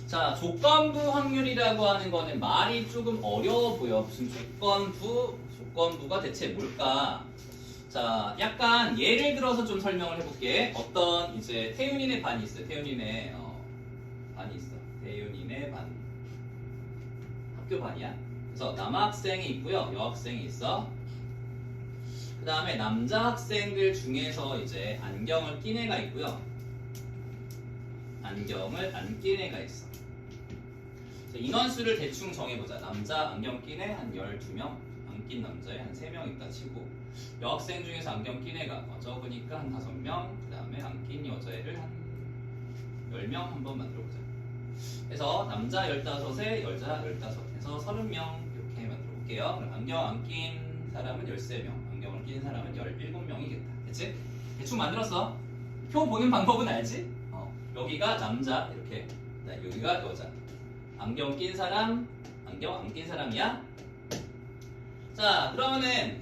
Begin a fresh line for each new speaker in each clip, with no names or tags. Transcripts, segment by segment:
자, 조건부 확률이라고 하는 거는 말이 조금 어려워 보여. 무슨 조건부가 대체 뭘까? 자, 약간 예를 들어서 좀 설명을 해볼게. 어떤 이제 태윤이네 반이 있어요. 태윤이네 반이 있어. 태윤이네 반. 학교 반이야. 그래서 남학생이 있고요. 여학생이 있어. 그 다음에 남자 학생들 중에서 이제 안경을 낀 애가 있고요. 안경을 안 낀 애가 있어. 인원수를 대충 정해보자. 남자 안경 낀 애 한 12명, 안 낀 남자애 한 3명 있다 치고, 여학생 중에서 안경 낀 애가 적으니까 한 5명, 그 다음에 안 낀 여자애를 한 10명 한번 만들어보자. 그래서 남자 15에 여자 15에서 30명 이렇게 만들어볼게요. 그럼 안경 안 낀 사람은 13명, 안경을 낀 사람은 17명이겠다. 됐지? 대충 만들었어. 표 보는 방법은 알지? 여기가 남자 이렇게, 여기가 여자. 안경 낀 사람, 안경 안 낀 사람이야. 자, 그러면은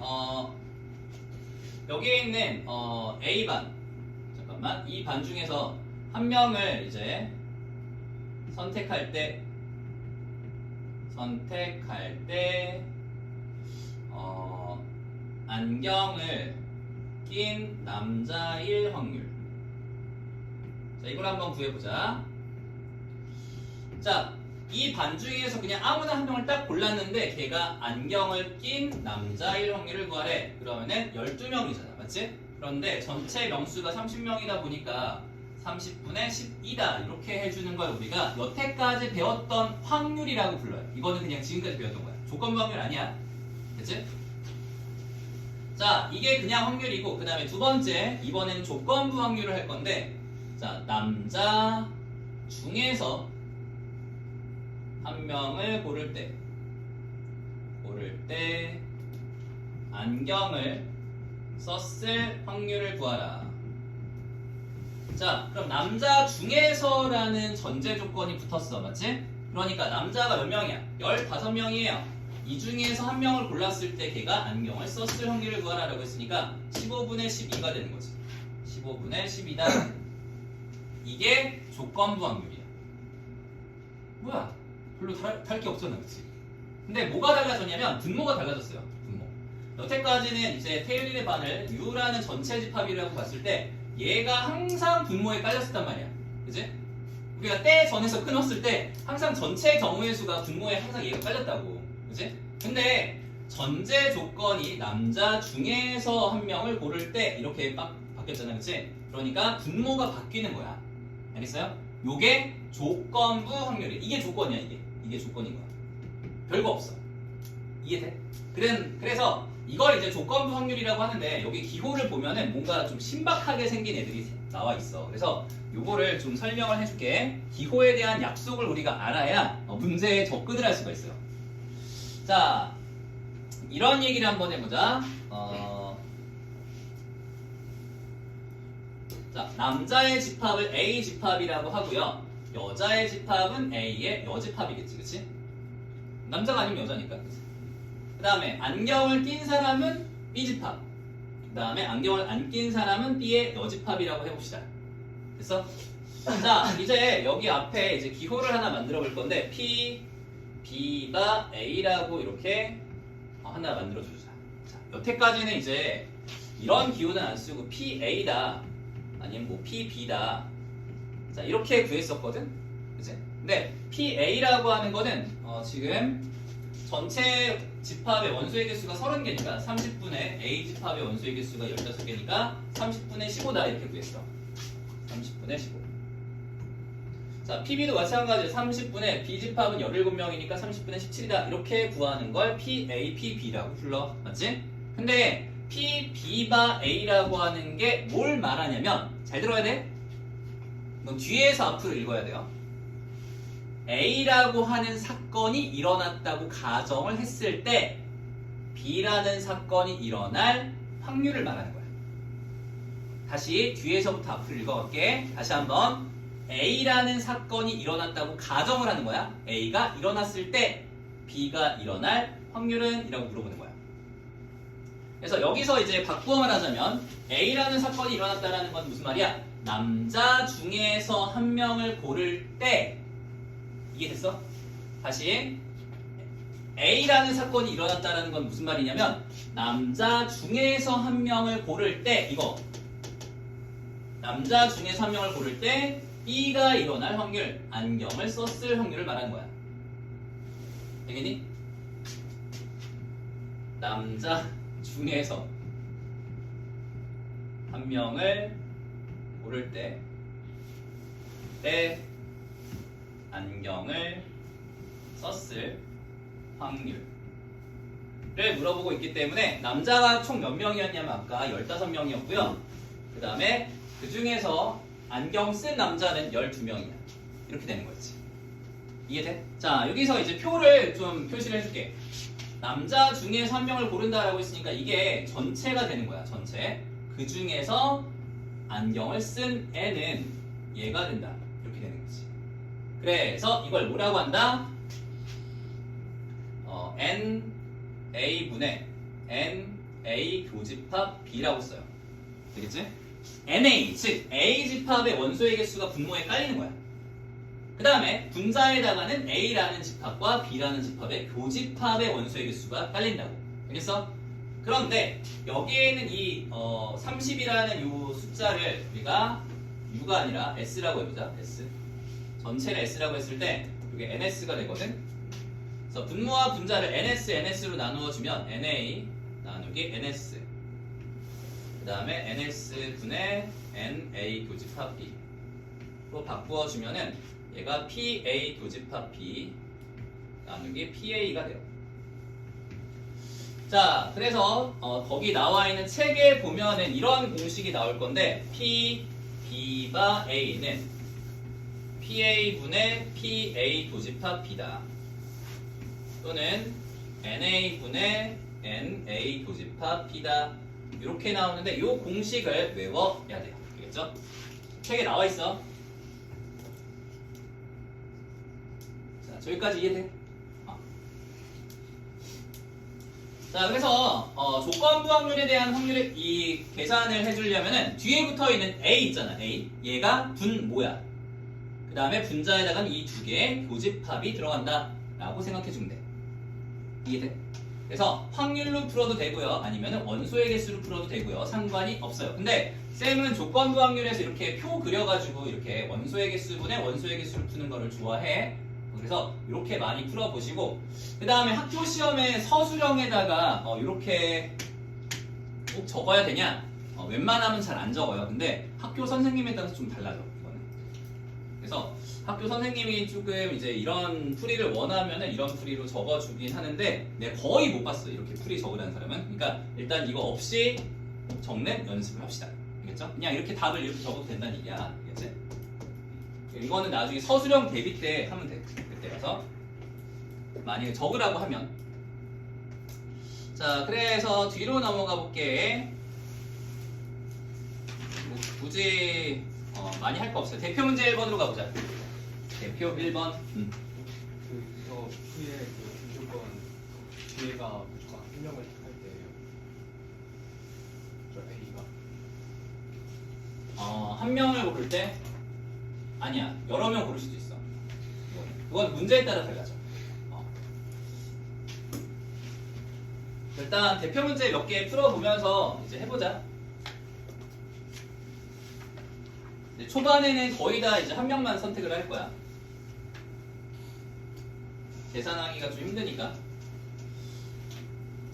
여기에 있는 A반, 잠깐만, 이 반 중에서 한 명을 이제 선택할 때 안경을 낀 남자일 확률. 자, 이걸 한번 구해보자. 자, 이 반 중에서 그냥 아무나 한 명을 딱 골랐는데 걔가 안경을 낀 남자일 확률을 구하래. 그러면은 12명이잖아. 맞지? 그런데 전체 명수가 30명이다 보니까 30분의 12다. 이렇게 해주는 걸 우리가 여태까지 배웠던 확률이라고 불러요. 이거는 그냥 지금까지 배웠던 거야. 조건부 확률 아니야. 됐지? 자, 이게 그냥 확률이고, 그 다음에 두 번째, 이번엔 조건부 확률을 할 건데, 자, 남자 중에서 한 명을 고를 때 안경을 썼을 확률을 구하라. 자, 그럼 남자 중에서라는 전제 조건이 붙었어. 맞지? 그러니까 남자가 몇 명이야? 15명이에요. 이 중에서 한 명을 골랐을 때 걔가 안경을 썼을 확률을 구하라라고 했으니까 15분의 12가 되는 거지. 15분의 12다. 이게 조건부 확률이야. 뭐야? 별로 다를 게 없잖아, 그치? 근데 뭐가 달라졌냐면 분모가 달라졌어요. 분모. 여태까지는 이제 태윤이네 반을 U라는 전체 집합이라고 봤을 때 얘가 항상 분모에 깔렸었단 말이야. 그치? 우리가 때 전에서 끊었을 때 항상 전체 경우의 수가 분모에 항상 얘가 깔렸다고. 그치? 근데 전제 조건이 남자 중에서 한 명을 고를 때 이렇게 바뀌었잖아. 그치? 그러니까 분모가 바뀌는 거야. 알겠어요? 요게 조건부 확률이. 이게 조건이야, 이게 조건인 거야. 별거 없어. 이해돼? 그래서 이걸 이제 조건부 확률이라고 하는데 여기 기호를 보면은 뭔가 좀 신박하게 생긴 애들이 나와 있어. 그래서 요거를 좀 설명을 해줄게. 기호에 대한 약속을 우리가 알아야 문제에 접근을 할 수가 있어요. 자, 이런 얘기를 한번 해보자. 자, 남자의 집합을 A 집합이라고 하고요. 여자의 집합은 A의 여집합이겠지, 그치? 남자가 아니면 여자니까. 그 다음에 안경을 낀 사람은 B 집합. 그 다음에 안경을 안 낀 사람은 B의 여집합이라고 해봅시다. 됐어? 자, 이제 여기 앞에 이제 기호를 하나 만들어 볼 건데 P, B가 A라고 이렇게 하나 만들어 주자. 자, 여태까지는 이제 이런 기호는 안 쓰고 PA다. 아니면 뭐 PB다. 자, 이렇게 구했었거든? 그치? 근데 PA라고 하는 거는 지금 전체 집합의 원소의 개수가 30개니까 30분의 A 집합의 원소의 개수가 15개니까 30분의 15다 이렇게 구했어. 30분의 15. 자, PB도 마찬가지로 30분의 B 집합은 17명이니까 30분의 17이다 이렇게 구하는 걸 PA, PB라고 불러. 맞지? 근데 PB가 A라고 하는 게 뭘 말하냐면, 잘 들어야 돼? 너 뒤에서 앞으로 읽어야 돼요. A라고 하는 사건이 일어났다고 가정을 했을 때 B라는 사건이 일어날 확률을 말하는 거야. 다시 뒤에서부터 앞으로 읽어볼게. 다시 한번. A라는 사건이 일어났다고 가정을 하는 거야. A가 일어났을 때 B가 일어날 확률은? 이라고 물어보는 거야. 그래서 여기서 이제 바꾸어 말하자면 A라는 사건이 일어났다는 건 무슨 말이야? 남자 중에서 한 명을 고를 때 이해됐어? 다시 A라는 사건이 일어났다는 건 무슨 말이냐면 남자 중에서 한 명을 고를 때 이거 남자 중에서 한 명을 고를 때 B가 일어날 확률, 안경을 썼을 확률을 말하는 거야. 되겠니? 남자 중에서 한 명을 고를 때 안경을 썼을 확률을 물어보고 있기 때문에 남자가 총 몇 명이었냐면 아까 15명이었고요. 그 다음에 그 중에서 안경 쓴 남자는 12명이야. 이렇게 되는 거지. 이해돼? 자, 여기서 이제 표를 좀 표시를 해줄게. 남자 중에서 한 명을 고른다라고 했으니까 이게 전체가 되는 거야. 전체. 그 중에서 안경을 쓴 애는 얘가 된다. 이렇게 되는 거지. 그래서 이걸 뭐라고 한다? NA분의 NA 교집합 B라고 써요. 되겠지? NA, 즉 A 집합의 원소의 개수가 분모에 깔리는 거야. 그 다음에 분자에다가는 A라는 집합과 B라는 집합의 교집합의 원소의 개수가 깔린다고. 알겠어? 그런데 여기에는 이 30이라는 이 숫자를 우리가 U가 아니라 S라고 해보자. S. 전체를 S라고 했을 때 이게 NS가 되거든. 그래서 분모와 분자를 NS로 나누어주면 NA 나누기 NS. 그 다음에 NS분의 NA 교집합 B로 바꾸어주면은 얘가 PA 교집합 B 나누기 PA가 돼요. 자, 그래서 거기 나와 있는 책에 보면은 이런 공식이 나올 건데 P, B바 A는 PA분의 PA 교집합 B다. 또는 NA분의 NA 교집합 B다. 이렇게 나오는데 이 공식을 외워야 돼요. 알겠죠? 책에 나와 있어. 자, 저기까지 이해돼? 자, 그래서 조건부 확률에 대한 확률의 이 계산을 해주려면은 뒤에 붙어 있는 A 있잖아. A. 얘가 분모야. 그 다음에 분자에다가는 이 두 개의 교집합이 들어간다. 라고 생각해주면 돼. 이해돼? 그래서 확률로 풀어도 되고요. 아니면 원소의 개수로 풀어도 되고요. 상관이 없어요. 근데 쌤은 조건부 확률에서 이렇게 표 그려가지고 이렇게 원소의 개수분의 원소의 개수를 푸는 거를 좋아해. 그래서 이렇게 많이 풀어보시고 그 다음에 학교 시험에 서술형에다가 이렇게 꼭 적어야 되냐? 웬만하면 잘 안 적어요. 근데 학교 선생님에 따라서 좀 달라져. 이거는. 그래서 학교 선생님이 조금 이제 이런 풀이를 원하면 이런 풀이로 적어주긴 하는데 내가 거의 못 봤어. 이렇게 풀이 적으라는 사람은. 그러니까 일단 이거 없이 적는 연습을 합시다. 알겠죠? 그냥 이렇게 답을 이렇게 적어도 된다는 얘기야. 알겠지? 이거는 나중에 서술형 대비 때 하면 돼. 그때 가서 만약에 적으라고 하면. 자, 그래서 뒤로 넘어가 볼게. 뭐 굳이 많이 할 거 없어요. 대표 문제 1번으로 가보자. 대표 1번.
저 V의 그 무조건 뒤에가 무조건 한 명을 할 때예요. 저 A가.
한 명을 고를 때 아니야. 여러 명 고를 수도 있어. 그건 문제에 따라 달라져. 일단 대표 문제 몇 개 풀어보면서 이제 해보자. 이제 초반에는 거의 다 이제 한 명만 선택을 할 거야. 계산하기가 좀 힘드니까.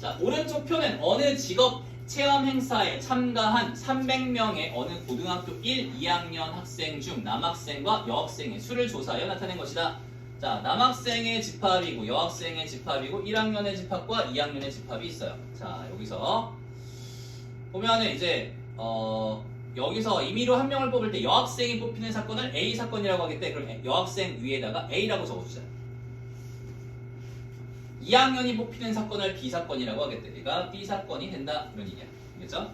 자, 오른쪽 표는 어느 직업 체험 행사에 참가한 300명의 어느 고등학교 1, 2학년 학생 중 남학생과 여학생의 수를 조사하여 나타낸 것이다. 자, 남학생의 집합이고 여학생의 집합이고 1학년의 집합과 2학년의 집합이 있어요. 자, 여기서 보면은 이제 여기서 임의로 한 명을 뽑을 때 여학생이 뽑히는 사건을 A 사건이라고 하겠대. 그럼 여학생 위에다가 A라고 적어주자. 2학년이 뽑히는 사건을 B 사건이라고 하겠대. 얘가 B 사건이 된다. 이런 얘기야. 알겠죠?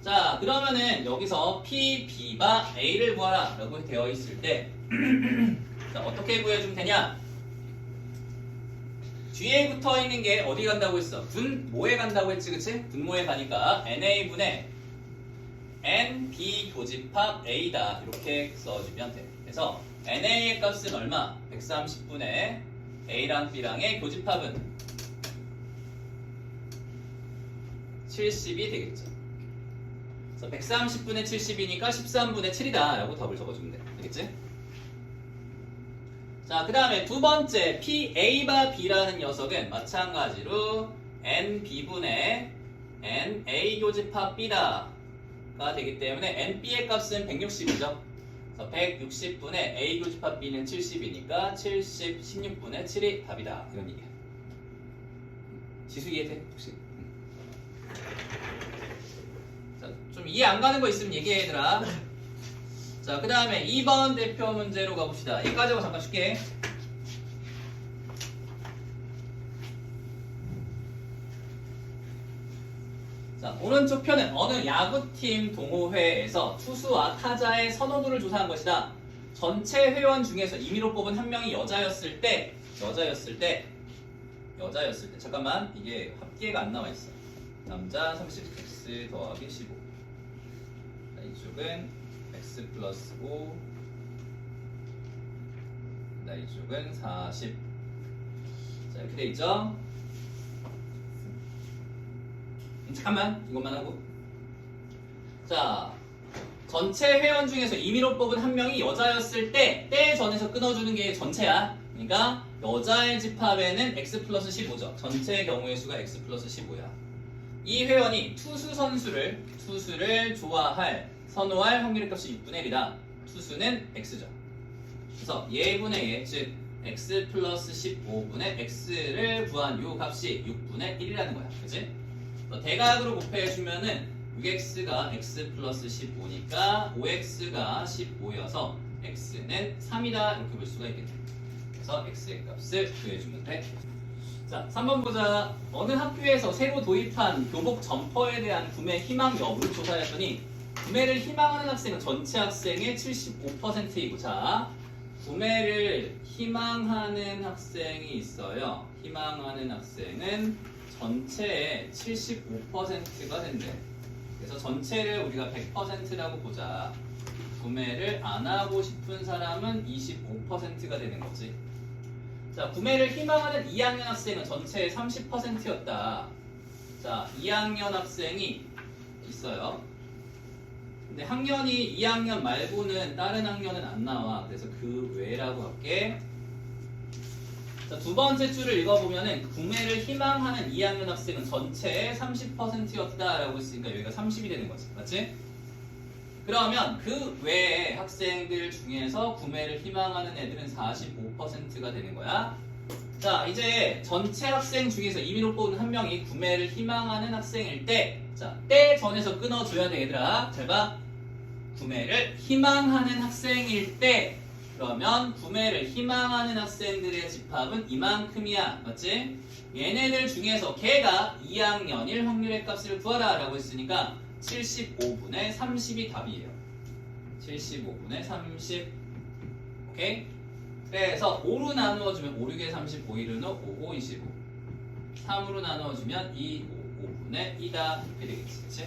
자, 그러면은 여기서 P, B가 A를 구하라 라고 되어 있을 때 자, 어떻게 구해주면 되냐? 뒤에 붙어 있는 게 어디 간다고 했어? 분모에 간다고 했지, 그치? 분모에 가니까 NA분의 NB 교집합 A다. 이렇게 써주면 돼. 그래서 NA의 값은 얼마? 130분의 A랑 B랑의 교집합은 70이 되겠죠. 그래서 130분의 70이니까 13분의 7이다 라고 답을 적어주면 돼. 되겠지? 자, 그 다음에 두 번째 PA바 B라는 녀석은 마찬가지로 NB분의 NA 교집합 B다 가 되기 때문에 NB의 값은 160이죠. 그래서 160분의 A 교집합 B는 70이니까 70, 16분의 7이 답이다. 이런 얘기야. 지수 이해돼? 혹시? 자, 좀 이해 안 가는 거 있으면 얘기해 얘들아. 자, 그 다음에 2번 대표 문제로 가봅시다. 여기까지 하고 잠깐 쉴게. 자, 오른쪽 편은 어느 야구팀 동호회에서 투수와 타자의 선호도를 조사한 것이다. 전체 회원 중에서 임의로 뽑은 한 명이 여자였을 때 잠깐만, 이게 합계가 안 나와 있어. 남자 30x 더하기 15. 자, 이쪽은 x 플러스 5. 자, 이쪽은 40. 자, 이렇게 돼 있죠? 잠깐만, 이것만 하고. 자, 전체 회원 중에서 임의로 뽑은 한 명이 여자였을 때 전에서 끊어주는 게 전체야. 그러니까 여자의 집합에는 x 플러스 15죠. 전체의 경우의 수가 x 플러스 15야. 이 회원이 투수 선수를 선호할 확률의 값이 6분의 1이다. 투수는 x죠. 그래서 예분의 예, 즉 x 플러스 15분의 x를 구한 요 값이 6분의 1이라는 거야. 그치? 대각으로 곱해주면은 6x가 x 플러스 15니까 5x가 15여서 x는 3이다 이렇게 볼 수가 있겠네. 그래서 x의 값을 구해주면 돼. 자, 3번 보자. 어느 학교에서 새로 도입한 교복 점퍼에 대한 구매 희망 여부를 조사했더니 구매를 희망하는 학생은 전체 학생의 75%이고, 자, 구매를 희망하는 학생이 있어요. 희망하는 학생은 전체의 75%가 된대. 그래서 전체를 우리가 100%라고 보자. 구매를 안 하고 싶은 사람은 25%가 되는 거지. 자, 구매를 희망하는 2학년 학생은 전체의 30%였다. 자, 2학년 학생이 있어요. 근데 학년이 2학년 말고는 다른 학년은 안 나와. 그래서 그 외라고 할게. 자, 두 번째 줄을 읽어보면은 구매를 희망하는 2학년 학생은 전체의 30%였다라고 했으니까 여기가 30이 되는 거지. 맞지? 그러면 그 외의 학생들 중에서 구매를 희망하는 애들은 45%가 되는 거야. 자, 이제 전체 학생 중에서 임의로 뽑은 한 명이 구매를 희망하는 학생일 때, 자, 때 전에서 끊어줘야 돼, 얘들아. 잘 봐. 구매를 희망하는 학생일 때, 그러면 구매를 희망하는 학생들의 집합은 이만큼이야. 맞지? 얘네들 중에서 걔가 2학년일 확률의 값을 구하라 라고 했으니까 75분의 30이 답이에요. 75분의 30. 오케이? 그래서 5로 나누어주면 5, 6에 30, 5, 1은 5, 5, 25. 3으로 나누어주면 2, 5, 5분의 2다. 이렇게 되겠지. 그치?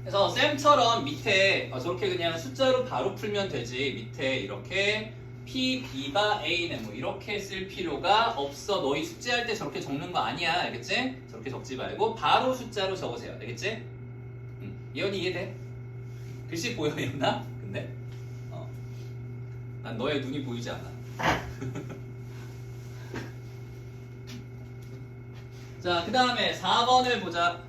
그래서 쌤처럼 밑에 저렇게 그냥 숫자로 바로 풀면 되지. 밑에 이렇게 P, B바 A는 뭐 이렇게 쓸 필요가 없어. 너희 숙제할 때 저렇게 적는 거 아니야. 알겠지? 저렇게 적지 말고 바로 숫자로 적으세요. 알겠지? 예언이 이해돼? 글씨 보여, 예언아? 근데? 난 너의 눈이 보이지 않아. 자, 그 다음에 4번을 보자.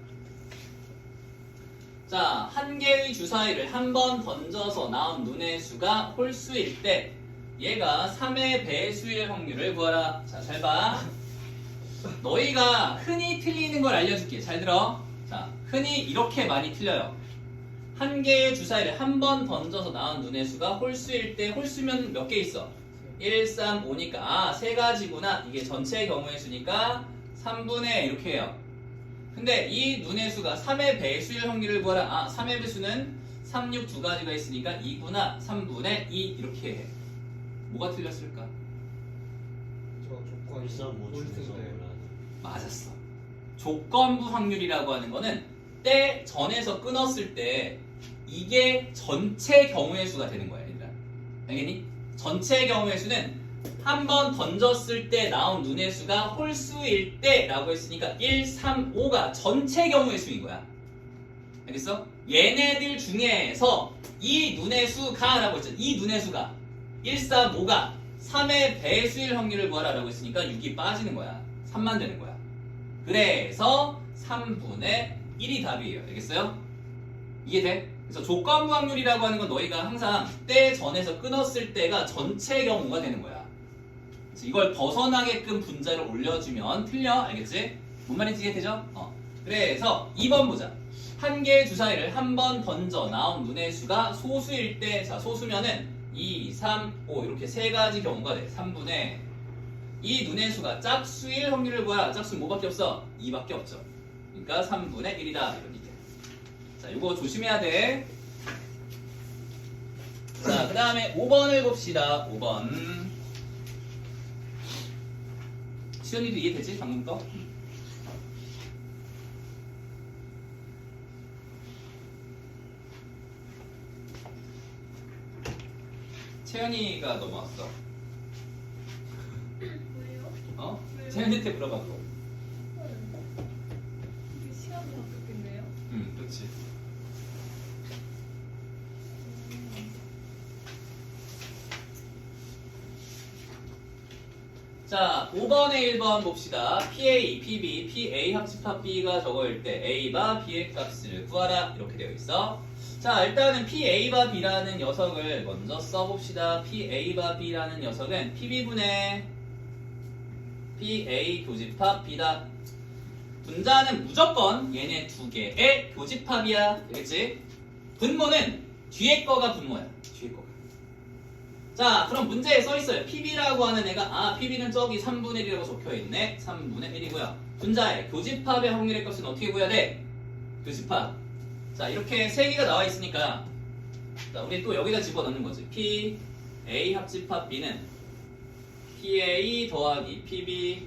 자, 한 개의 주사위를 한 번 던져서 나온 눈의 수가 홀수일 때 얘가 3의 배수일 확률을 구하라. 자, 잘 봐. 너희가 흔히 틀리는 걸 알려줄게. 잘 들어. 자, 흔히 이렇게 많이 틀려요. 한 개의 주사위를 한 번 던져서 나온 눈의 수가 홀수일 때, 홀수면 몇 개 있어? 1, 3, 5니까 아, 세 가지구나. 이게 전체의 경우의 수니까 3분의 이렇게 해요. 근데 이 눈의 수가 3의 배수일 확률을 구하라. 아, 3의 배수는 3, 6 두 가지가 있으니까 2구나. 3분의 2 이렇게 해. 뭐가 틀렸을까?
저 조건 홀수인데.
맞았어. 조건부 확률이라고 하는 거는 때 전에서 끊었을 때 이게 전체 경우의 수가 되는 거야, 얘들아. 알겠니? 전체 경우의 수는 한 번 던졌을 때 나온 눈의 수가 홀수일 때라고 했으니까 1, 3, 5가 전체 경우의 수인 거야. 알겠어? 얘네들 중에서 이 눈의 수가 라고 했잖아. 이 눈의 수가 1, 3, 5가 3의 배수일 확률을 구하라 라고 했으니까 6이 빠지는 거야. 3만 되는 거야. 그래서 3분의 1이 답이에요. 알겠어요? 이해돼? 그래서 조건부 확률이라고 하는 건 너희가 항상 때 전에서 끊었을 때가 전체 경우가 되는 거야. 그래서 이걸 벗어나게끔 분자를 올려주면 틀려. 알겠지? 뭔 말인지 이해되죠? 그래서 2번 보자. 한 개의 주사위를 한 번 던져 나온 눈의 수가 소수일 때, 자, 소수면은 2, 3, 5 이렇게 세 가지 경우가 돼. 3분의 이 눈의 수가 짝수일 확률을 구하라. 짝수는 뭐밖에 없어? 2밖에 없죠. 그러니까 3분의 1이다. 이런 얘기야. 자, 이거 조심해야 돼. 자, 그 다음에 5번을 봅시다. 5번. 시연이도 이해되지? 방금 거? 채연이가 넘어왔어.
왜요? 왜요?
채연이한테 물어봐도.
이게 시간이 바뀌었겠네요.
그렇지. 자, 5번에 1번 봅시다. PA, PB, PA 합집합 B가 저거일 때 A와 B의 값을 구하라. 이렇게 되어 있어. 자, 일단은 PA와 B라는 녀석을 먼저 써봅시다. PA와 B라는 녀석은 PB분의 PA 교집합 B다. 분자는 무조건 얘네 두 개의 교집합이야. 알겠지? 분모는 뒤에 거가 분모야. 뒤에 거가. 자, 그럼 문제에 써 있어요. PB라고 하는 애가 PB는 저기 3분의 1이라고 적혀 있네. 3분의 1이고요. 분자의 교집합의 확률의 값은 어떻게 구해야 돼? 교집합. 자, 이렇게 세 개가 나와 있으니까 자, 우리 또 여기다 집어넣는 거지. PA 합집합 B는 PA 더하기 PB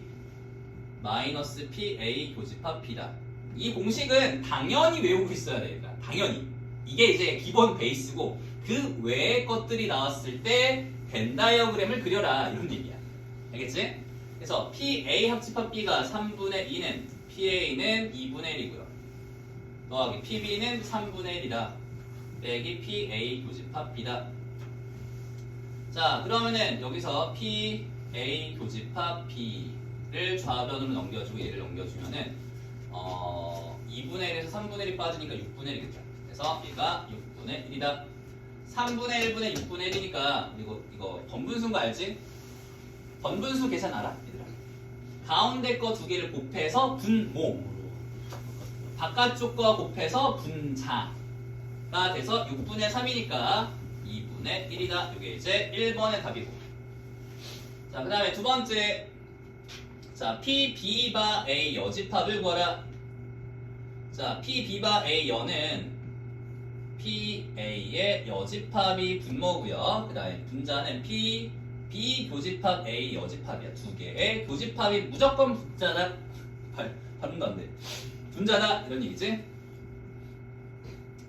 마이너스 PA 교집합 B다. 이 공식은 당연히 외우고 있어야 됩니다. 당연히. 이게 이제 기본 베이스고 그 외의 것들이 나왔을 때 벤 다이어그램을 그려라. 이런 얘기야. 알겠지? 그래서 PA 합집합 B가 3분의 2는 PA는 2분의 1이고요. 더하기 PB는 3분의 1이다. 빼기 PA 교집합 B다. 자, 그러면은 여기서 PA 교집합 B를 좌변으로 넘겨주고 얘를 넘겨주면은 2분의 1에서 3분의 1이 빠지니까 6분의 1이겠다. 그래서 얘가 6분의 1이다. 3분의 1분의 6분의 1이니까 이거 번분수인 거 알지? 번분수 계산 알아? 얘들아. 가운데 거 두 개를 곱해서 분모, 바깥쪽 거 곱해서 분자가 돼서 6분의 3이니까 2분의 1이다. 이게 이제 1번의 답이고. 자, 그 다음에 두 번째. 자, P, B 바 A 여집합을 구하라. 자, P, B 바 A 여는 P, A의 여집합이 분모고요. 그 다음에 분자는 P, B 교집합 A 여집합이야. 두 개의 교집합이 무조건 분자다. 발음도 안 돼. 분자다. 이런 얘기지.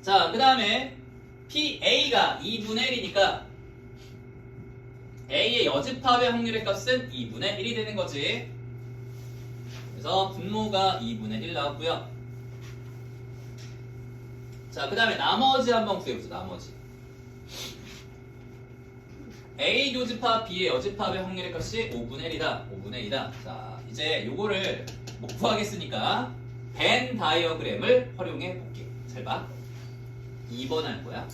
자, 그 다음에 PA가 2분의 1이니까 A의 여집합의 확률의 값은 2분의 1이 되는 거지. 그래서 분모가 2분의 1 나왔고요. 자, 그 다음에 나머지 한번 구해보자. 나머지. A 교집합 B의 여집합의 확률의 값이 5분의 1이다. 5분의 2다. 자, 이제 요거를 못 구하겠으니까 벤 다이어그램을 활용해 볼게. 잘 봐. 2번 할 거야.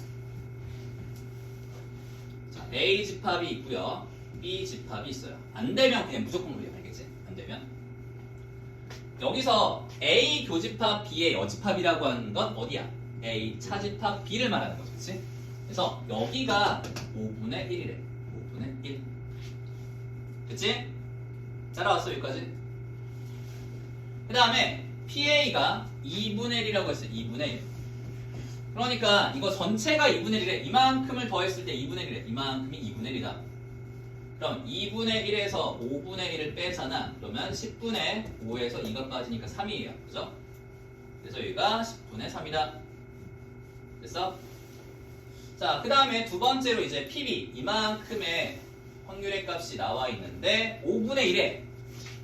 자, A 집합이 있고요. B 집합이 있어요. 안 되면 그냥 무조건 그려. 알겠지? 안 되면. 여기서 A 교집합 B의 여집합이라고 하는 건 어디야? A 차집합 B를 말하는 거지. 그치? 그래서 여기가 5분의 1이래. 5분의 1. 그치? 따라왔어 여기까지? 그 다음에 PA가 2분의 1이라고 했어요. 2분의 1. 그러니까 이거 전체가 2분의 1이래. 이만큼을 더했을 때 2분의 1이래. 이만큼이 2분의 1이다. 그럼 2분의 1에서 5분의 1을 빼잖아. 그러면 10분의 5에서 2가 빠지니까 3이에요. 그죠? 그래서 여기가 10분의 3이다. 됐어? 자, 그 다음에 두 번째로 이제 PB 이만큼의 확률의 값이 나와 있는데 5분의 1에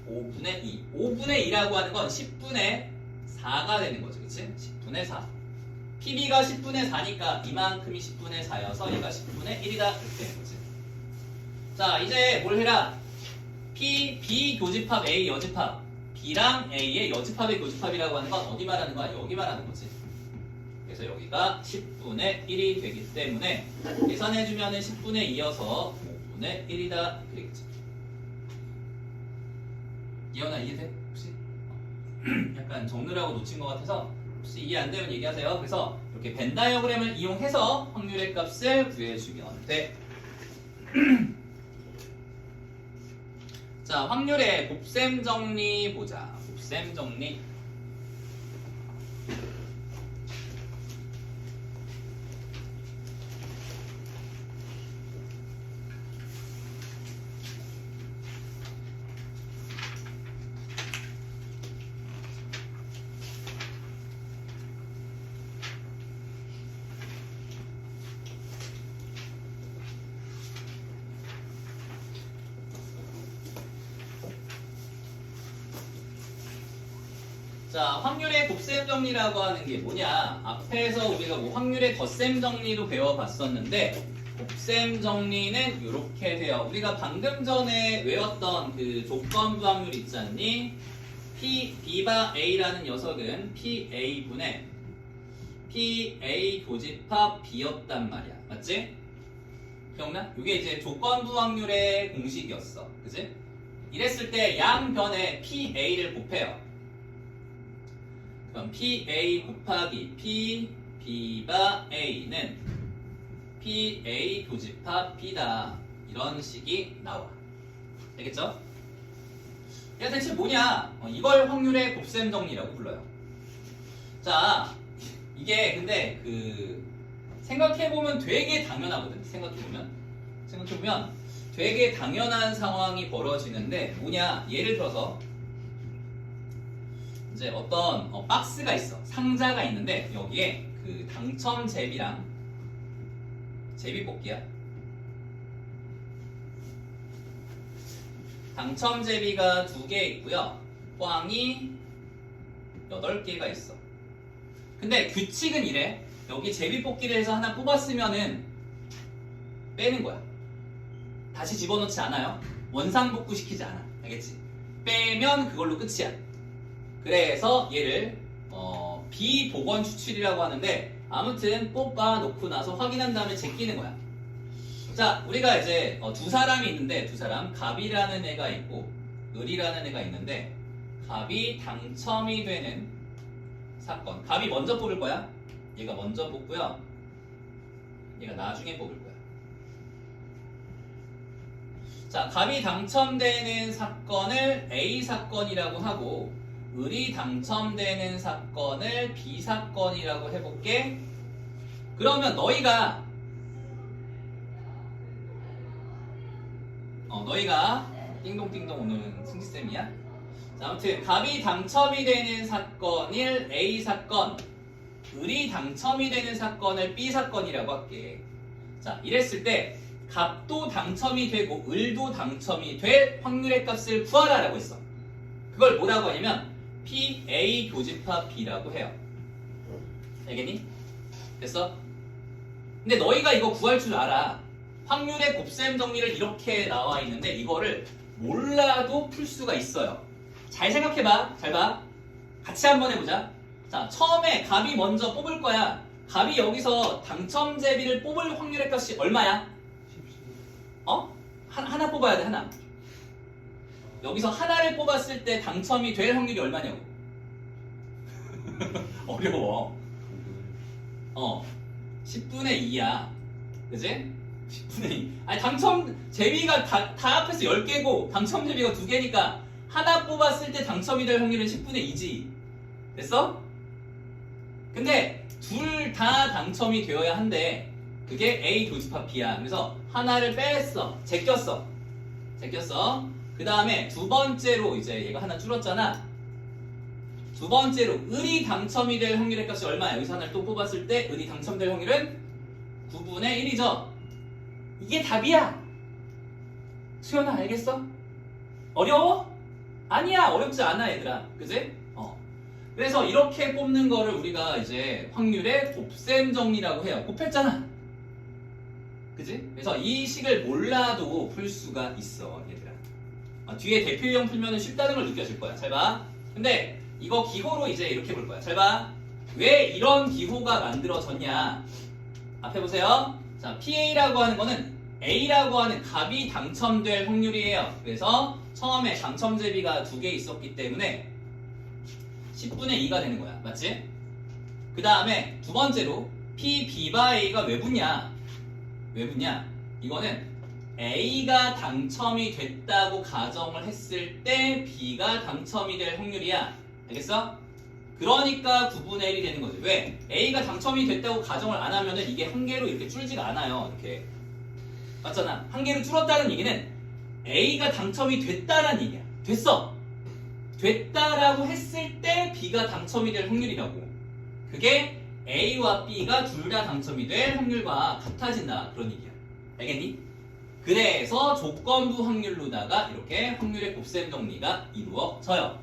5분의 2. 5분의 2라고 하는 건 10분의 4가 되는 거죠. 그치? 10분의 4. PB가 10분의 4니까 이만큼이 10분의 4여서 얘가 10분의 1이다. 이렇게 되는 거지. 자, 이제 뭘 해라? B 교집합 A 여집합. B랑 A의 여집합의 교집합이라고 하는 건 어디 말하는 거야? 여기 말하는 거지. 그래서 여기가 10분의 1이 되기 때문에 계산해주면은 10분의 2여서 5분의 1이다. 그러겠지. 예언아 이해돼? 혹시? 약간 적느라고 놓친 것 같아서 혹시 이해 안 되면 얘기하세요. 그래서 이렇게 벤 다이어그램을 이용해서 확률의 값을 구해주면 돼. 자, 확률의 곱셈 정리 보자. 곱셈 정리. 자, 확률의 곱셈 정리라고 하는 게 뭐냐? 앞에서 우리가 뭐 확률의 덧셈 정리도 배워봤었는데 곱셈 정리는 이렇게 돼요. 우리가 방금 전에 외웠던 그 조건부 확률 있지 않니? B바 A라는 녀석은 PA분의 PA 교집합 B였단 말이야. 맞지? 기억나? 이게 이제 조건부 확률의 공식이었어. 그치? 이랬을 때 양변에 PA를 곱해요. 그럼 PA 곱하기 B바 A는 PA 교집합 B다. 이런 식이 나와. 알겠죠? 얘가 대체 뭐냐? 이걸 확률의 곱셈 정리라고 불러요. 자, 이게 근데 생각해보면 되게 당연하거든. 생각해보면 되게 당연한 상황이 벌어지는데 뭐냐? 예를 들어서 이제 어떤 박스가 있어. 상자가 있는데 여기에 그 당첨 제비랑 제비뽑기야. 당첨 제비가 2개 있고요. 꽝이 8개가 있어. 근데 규칙은 이래. 여기 제비뽑기를 해서 하나 뽑았으면은 빼는 거야. 다시 집어넣지 않아요. 원상복구 시키지 않아. 알겠지? 빼면 그걸로 끝이야. 그래서 얘를 비복원 추출이라고 하는데 아무튼 뽑아 놓고 나서 확인한 다음에 제끼는 거야. 자, 우리가 이제 두 사람이 있는데 두 사람 갑이라는 애가 있고 을이라는 애가 있는데 갑이 당첨이 되는 사건. 갑이 먼저 뽑을 거야. 얘가 먼저 뽑고요. 얘가 나중에 뽑을 거야. 자, 갑이 당첨되는 사건을 A 사건이라고 하고 을이 당첨되는 사건을 B 사건이라고 해볼게. 그러면 너희가 띵동띵동 오늘은 승지쌤이야. 자, 아무튼 갑이 당첨이 되는 사건을 A 사건, 을이 당첨이 되는 사건을 B 사건이라고 할게. 자, 이랬을 때 갑도 당첨이 되고 을도 당첨이 될 확률의 값을 구하라라고 했어. 그걸 뭐라고 하냐면 PA 교집합 B라고 해요. 알겠니? 됐어? 근데 너희가 이거 구할 줄 알아. 확률의 곱셈 정리를 이렇게 나와 있는데 이거를 몰라도 풀 수가 있어요. 잘 생각해봐. 잘 봐. 같이 한번 해보자. 자, 처음에 갑이 먼저 뽑을 거야. 갑이 여기서 당첨 제비를 뽑을 확률의 값이 얼마야? 하나 뽑아야 돼. 하나. 여기서 하나를 뽑았을 때 당첨이 될 확률이 얼마냐고. 어려워. 10분의 2야. 그지? 10분의 2. 아니, 당첨 제비가 다 합해서 10개고 당첨 제비가 2개니까 하나 뽑았을 때 당첨이 될 확률은 10분의 2지. 됐어? 근데 둘 다 당첨이 되어야 한대. 그게 A 교집합 B야. 그래서 하나를 뺐어. 제꼈어. 그 다음에 두 번째로 이제 얘가 하나 줄었잖아. 두 번째로 을이 당첨이 될 확률의 값이 얼마야? 여기서 하나를 또 뽑았을 때 을이 당첨될 확률은 9분의 1이죠. 이게 답이야. 수연아 알겠어? 어려워? 아니야, 어렵지 않아 얘들아. 그지? 그래서 이렇게 뽑는 거를 우리가 이제 확률의 곱셈 정리라고 해요. 곱했잖아. 그지? 그래서 이 식을 몰라도 풀 수가 있어 얘들아. 뒤에 대표형 풀면 쉽다는 걸 느껴질 거야. 잘 봐. 근데 이거 기호로 이제 이렇게 볼 거야. 잘 봐. 왜 이런 기호가 만들어졌냐? 앞에 보세요. 자, PA라고 하는 거는 A라고 하는 값이 당첨될 확률이에요. 그래서 처음에 당첨제비가 2개 있었기 때문에 10분의 2가 되는 거야. 맞지? 그 다음에 두 번째로 P, B바 A가 왜 붙냐? 왜 붙냐? 이거는 A가 당첨이 됐다고 가정을 했을 때 B가 당첨이 될 확률이야. 알겠어? 그러니까 9분의 1이 되는 거지. 왜? A가 당첨이 됐다고 가정을 안 하면은 이게 한 개로 이렇게 줄지가 않아요. 이렇게. 맞잖아. 한 개로 줄었다는 얘기는 A가 당첨이 됐다는 얘기야. 됐어. 됐다라고 했을 때 B가 당첨이 될 확률이라고. 그게 A와 B가 둘 다 당첨이 될 확률과 같아진다. 그런 얘기야. 알겠니? 그래서 조건부 확률로다가 이렇게 확률의 곱셈 정리가 이루어져요.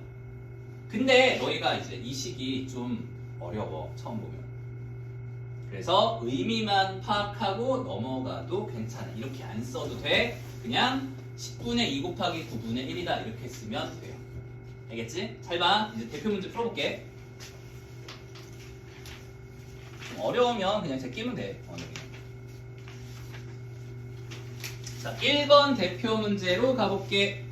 근데 너희가 이제 이 식이 좀 어려워. 처음 보면. 그래서 의미만 파악하고 넘어가도 괜찮아. 이렇게 안 써도 돼. 그냥 10분의 2 곱하기 9분의 1이다. 이렇게 쓰면 돼요. 알겠지? 잘 봐. 이제 대표 문제 풀어볼게. 좀 어려우면 그냥 제끼면 돼. 자, 1번 대표 문제로 가볼게.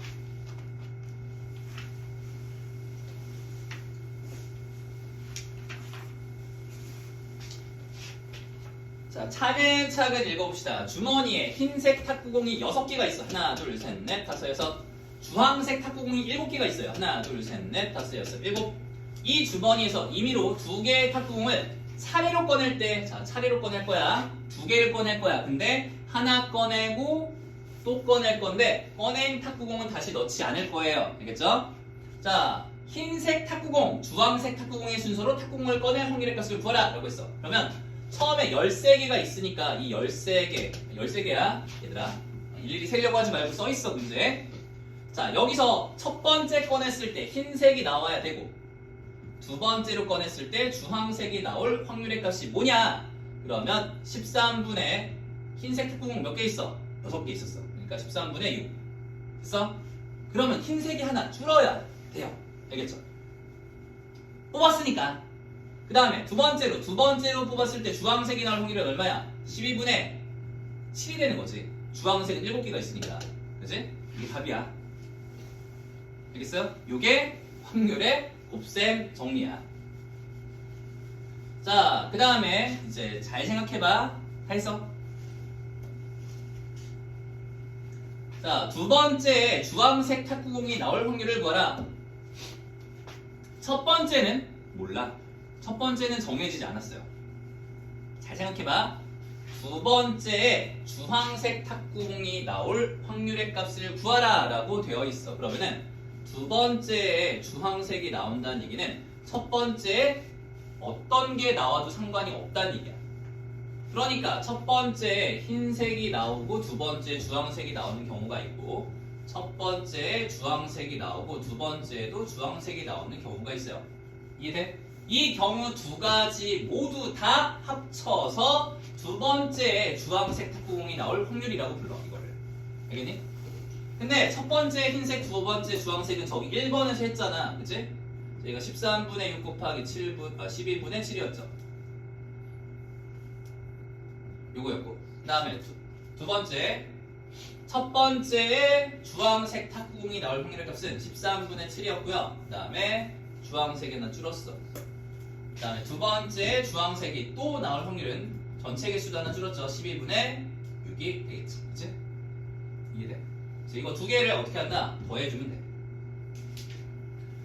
자, 차근차근 읽어봅시다. 주머니에 흰색 탁구공이 6개가 있어. 하나, 둘, 셋, 넷, 다섯, 여섯. 주황색 탁구공이 7개가 있어요. 하나, 둘, 셋, 넷, 다섯, 여섯, 일곱. 이 주머니에서 임의로 2개의 탁구공을 차례로 꺼낼 때, 자, 차례로 꺼낼 거야. 2개를 꺼낼 거야. 근데 하나 꺼내고 또 꺼낼 건데 꺼낸 탁구공은 다시 넣지 않을 거예요. 알겠죠? 자, 흰색 탁구공, 주황색 탁구공의 순서로 탁구공을 꺼낼 확률의 값을 구하라 라고 했어. 그러면 처음에 13개가 있으니까 이 13개야 얘들아. 일일이 세려고 하지 말고 써있어 문제. 자, 여기서 첫 번째 꺼냈을 때 흰색이 나와야 되고 두 번째로 꺼냈을 때 주황색이 나올 확률의 값이 뭐냐? 그러면 13분의 흰색 탁구공 몇 개 있어? 6개 있었어. 그러니까 13분의 6. 됐어? 그러면 흰색이 하나 줄어야 돼요. 알겠죠? 뽑았으니까. 그 다음에 두 번째로 뽑았을 때 주황색이 나올 확률은 얼마야? 12분의 7이 되는 거지. 주황색은 7개가 있으니까. 그치? 이게 답이야. 알겠어요? 요게 확률의 곱셈 정리야. 자, 그 다음에 이제 잘 생각해봐. 다 했어? 자, 두 번째 주황색 탁구공이 나올 확률을 구하라. 첫 번째는 몰라. 첫 번째는 정해지지 않았어요. 잘 생각해봐. 두 번째에 주황색 탁구공이 나올 확률의 값을 구하라 라고 되어 있어. 그러면은 두 번째에 주황색이 나온다는 얘기는 첫 번째에 어떤 게 나와도 상관이 없다는 얘기야. 그러니까 첫 번째에 흰색이 나오고 두 번째에 주황색이 나오는 경우가 있고 첫 번째에 주황색이 나오고 두 번째에도 주황색이 나오는 경우가 있어요. 이해돼? 이 경우 두 가지 모두 다 합쳐서 두 번째에 주황색 탁구공이 나올 확률이라고 불러. 이거를. 알겠니? 근데 첫 번째 흰색, 두 번째 주황색은 저기 1번에서 했잖아. 그치? 저희가 13분의 6 곱하기 12분의 7이었죠. 요거였고. 그 다음에 두 번째. 첫 번째에 주황색 탁구공이 나올 확률의 값은 13분의 7이었고요. 그 다음에 주황색이 하나 줄었어. 그 다음에 두 번째 주황색이 또 나올 확률은 전체 개수도 하나 줄었죠. 12분의 6이 되겠지. 그치? 이해돼? 그래서 이거 두 개를 어떻게 한다? 더해주면 돼.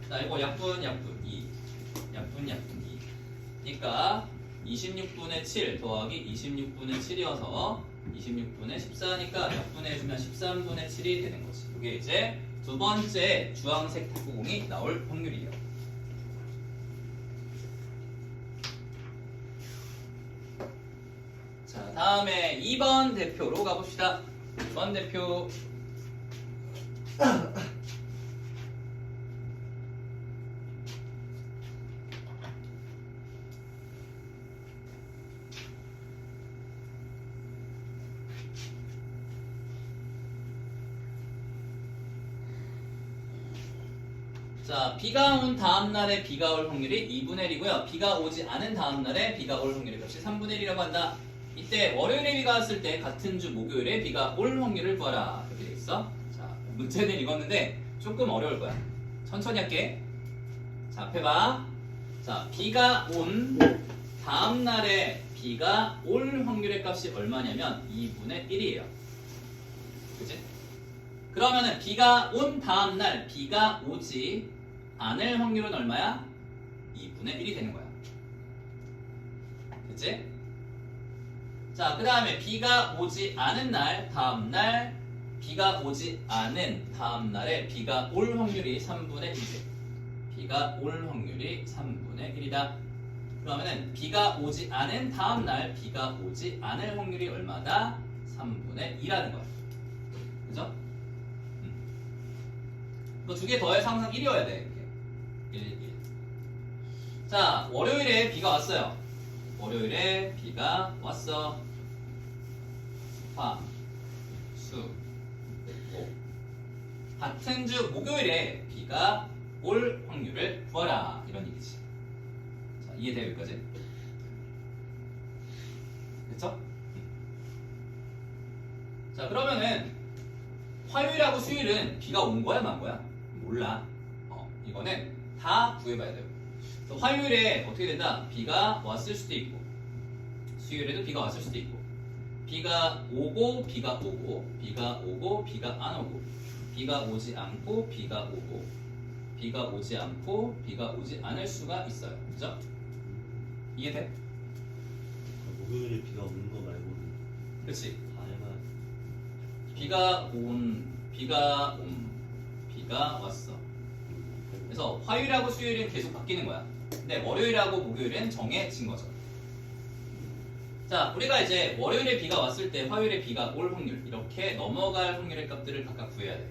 자, 이거 약분 2. 약분 2. 그러니까 26분의 7 더하기 26분의 7이어서 26분의 14니까 약분해주면 13분의 7이 되는 거지. 이게 이제 두 번째 주황색 탁구공이 나올 확률이에요. 자, 다음 다음에 2번 대표로 가봅시다. 2번 대표. 자, 비가 온 다음날에 비가 올 확률이 2분의 1이고요. 비가 오지 않은 다음날에 비가 올 확률의 값이 3분의 1이라고 한다. 이때 월요일에 비가 왔을 때 같은 주 목요일에 비가 올 확률을 구하라. 이렇게 돼 있어. 자, 문제는 읽었는데 조금 어려울 거야. 천천히 할게. 자, 앞에 봐. 자, 비가 온 다음날에 비가 올 확률의 값이 얼마냐면 2분의 1이에요. 그치? 그러면은 비가 온 다음날 비가 오지 않을 확률은 얼마야? 2분의 1이 되는 거야. 그치? 자, 그 다음에 비가 오지 않은 날, 다음날, 비가 오지 않은 다음날에 비가 올 확률이 3분의 1이 돼. 비가 올 확률이 3분의 1이다. 그러면은 비가 오지 않은 다음날, 비가 오지 않을 확률이 얼마다? 3분의 2라는 거야. 그죠? 그 두 개 더해서 항상 1이어야 돼. 이렇게. 1, 1. 자, 월요일에 비가 왔어요. 월요일에 비가 왔어. 화, 수, 목. 같은 주 목요일에 비가 올 확률을 구하라. 이런 얘기지. 자, 이해돼요, 여기까지? 됐죠? 자, 그러면은 화요일하고 수요일은 비가 온 거야, 만 거야? 몰라. 이거는 다 구해봐야 돼요. 화요일에 어떻게 된다? 비가 왔을 수도 있고, 수요일에도 비가 왔을 수도 있고, 비가 오고, 비가 오고, 비가 오고, 비가 안 오고, 비가 오지 않고, 비가 오고, 비가 오지 않고, 비가 오지 않을 수가 있어요. 그죠? 이해돼?
목요일에 비가 오는 거 말고는
그렇지.
다 해봐.
비가 왔어. 그래서 화요일하고 수요일은 계속 바뀌는 거야. 근데 월요일하고 목요일은 정해진 거죠. 자, 우리가 이제 월요일에 비가 왔을 때 화요일에 비가 올 확률, 이렇게 넘어갈 확률의 값들을 각각 구해야 돼.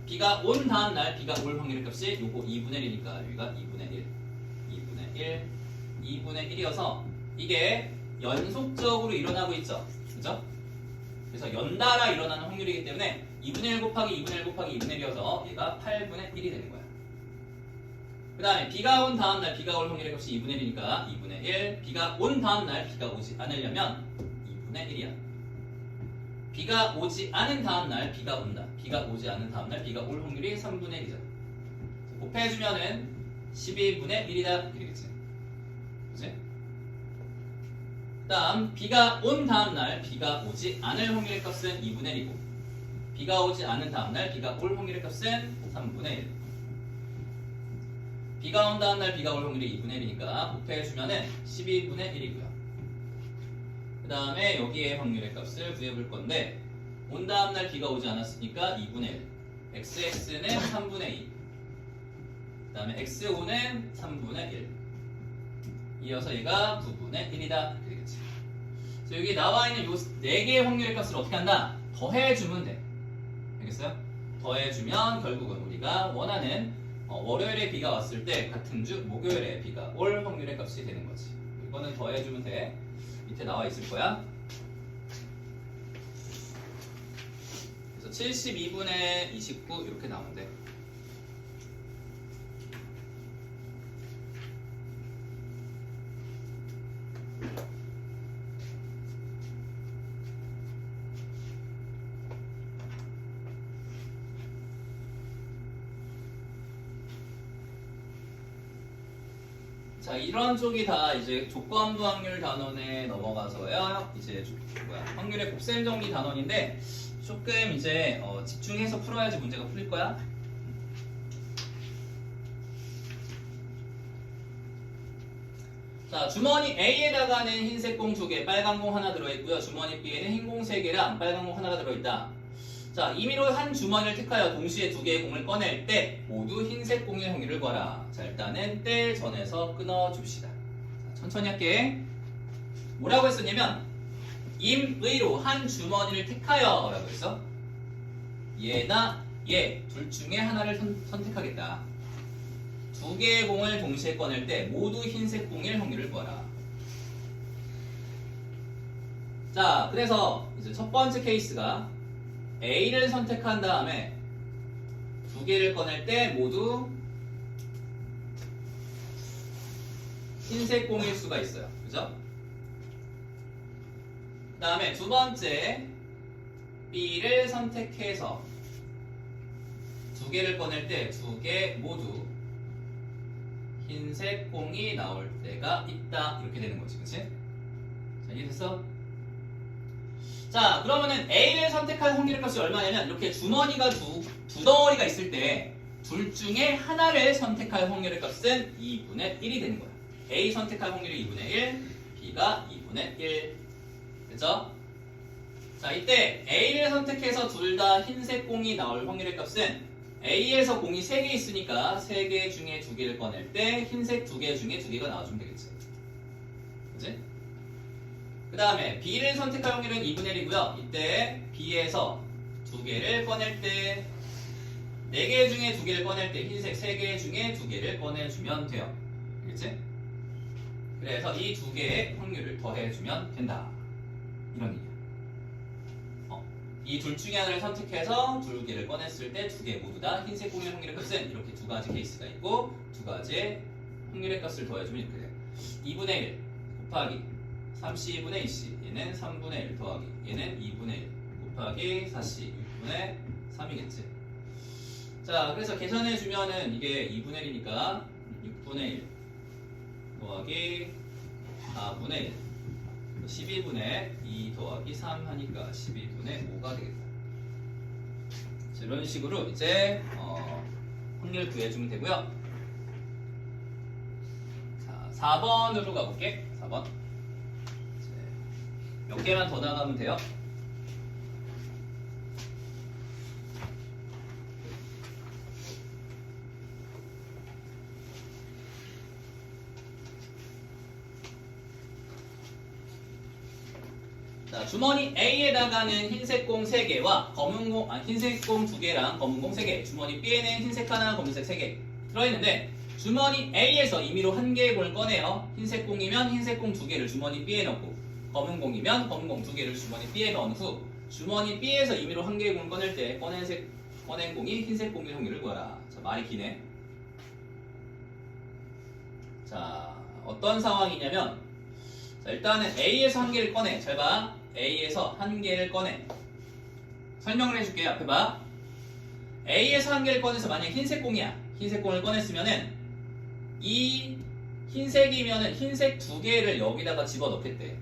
비가 온 다음 날 비가 올 확률의 값이 요거 2분의 1이니까 여기가 2분의 1, 2분의 1, 2분의 1이어서 이게 연속적으로 일어나고 있죠. 그죠? 그래서 연달아 일어나는 확률이기 때문에 2분의 1 곱하기 2분의 1 곱하기 2분의 1이어서 얘가 8분의 1이 되는 거야. 그 다음에 비가 온 다음날 비가 올 확률의 값이 2분의 1이니까 2분의 1. 비가 온 다음날 비가 오지 않으려면 2분의 1이야. 비가 오지 않은 다음날 비가 온다. 비가 오지 않은 다음날 비가 올 확률이 3분의 1이죠. 곱해주면은 12분의 1이다. 그러겠지. 그치? 그 다음 비가 온 다음날 비가 오지 않을 확률의 값은 2분의 1이고, 비가 오지 않은 다음날 비가 올 확률의 값은 3분의 1. 비가 온 다음날 비가 올 확률이 2분의 1이니까 곱해주면은 12분의 1이고요. 그 다음에 여기에 확률의 값을 구해볼 건데, 온 다음날 비가 오지 않았으니까 2분의 1. xx는 3분의 2. 그 다음에 x5는 3분의 1. 이어서 얘가 9분의 1이다. 되겠지. 그래서 여기 나와 있는 요 4개의 확률의 값을 어떻게 한다? 더해주면 돼. 알겠어요? 더해주면 결국은 우리가 원하는 월요일에 비가 왔을 때 같은 주 목요일에 비가 올 확률의 값이 되는 거지. 이거는 더해주면 돼. 밑에 나와 있을 거야. 그래서 72분의 29 이렇게 나오는데, 자, 이런 쪽이 다 이제 조건부 확률 단원에 넘어가서요. 이제 확률의 곱셈 정리 단원인데 조금 이제 집중해서 풀어야지 문제가 풀릴 거야. 자, 주머니 A에다가는 흰색 공 2개, 빨간 공 하나 들어있고요. 주머니 B에는 흰 공 3개랑 빨간 공 하나가 들어있다. 자, 임의로 한 주머니를 택하여 동시에 2개의 공을 꺼낼 때 모두 흰색 공의 확률을 구하라. 자, 일단은 때 전에서 끊어줍시다. 자, 천천히 할게. 뭐라고 했었냐면 임의로 한 주머니를 택하여 라고 했어. 얘나 얘 둘 중에 하나를 선택하겠다. 두 개의 공을 동시에 꺼낼 때 모두 흰색 공일 확률을 구하라. 자, 그래서 이제 첫 번째 케이스가 A를 선택한 다음에 두 개를 꺼낼 때 모두 흰색 공일 수가 있어요. 그죠? 그 다음에 두 번째 B를 선택해서 두 개를 꺼낼 때 두 개 모두 흰색 공이 나올 때가 있다. 이렇게 되는 거지. 그치? 자, 이해됐어? 자, 그러면은 A를 선택할 확률의 값이 얼마냐면 이렇게 주머니가 두 덩어리가 있을 때 둘 중에 하나를 선택할 확률의 값은 2분의 1이 되는 거야. A 선택할 확률이 2분의 1, B가 2분의 1. 그죠? 자, 이때 A를 선택해서 둘 다 흰색 공이 나올 확률의 값은 A에서 공이 3개 있으니까 3개 중에 2개를 꺼낼 때 흰색 2개 중에 2개가 나와주면 되겠지. 그치? 그 다음에 B를 선택할 확률은 2분의 1이고요. 이때 B에서 2개를 꺼낼 때 4개 중에 2개를 꺼낼 때 흰색 3개 중에 2개를 꺼내주면 돼요. 알겠지? 그래서 이 2개의 확률을 더해주면 된다. 이런 얘기야. 이 둘 중에 하나를 선택해서 2개를 꺼냈을 때 2개 모두 다 흰색 공일 확률의 값은 이렇게 두 가지 케이스가 있고 두 가지의 확률의 값을 더해주면 이렇게 돼요. 2분의 1 곱하기 30분의 2c 얘는 3분의 1 더하기 얘는 2분의 1 곱하기 4c 6분의 3이겠지. 자, 그래서 계산해주면은 이게 2분의 1이니까 6분의 1 더하기 4분의 1 12분의 2 더하기 3 하니까 12분의 5가 되겠다. 자, 이런 식으로 이제 확률 구해주면 되고요. 자, 4번으로 가볼게. 4번. 몇 개만 더 나가면 돼요. 자, 주머니 A에다가는 흰색 공 3개와 흰색 공 2개랑 검은 공 3개, 주머니 B에는 흰색 하나, 검은색 3개 들어있는데 주머니 A에서 임의로 한 개의 공을 꺼내요. 흰색 공이면 흰색 공 2개를 주머니 B에 넣고 검은 공이면 검은 공 2개를 주머니 B에 넣은 후 주머니 B에서 임의로 한 개의 공을 꺼낼 때 꺼낸 공이 흰색 공일 확률을 구하라. 자, 말이 기네. 자, 어떤 상황이냐면 자, 일단은 A에서 한 개를 꺼내. 잘 봐. A에서 한 개를 꺼내. 설명을 해줄게요. 앞에 봐. A에서 한 개를 꺼내서 만약 흰색 공이야. 흰색 공을 꺼냈으면은 이 흰색이면은 흰색 2개를 여기다가 집어넣겠대.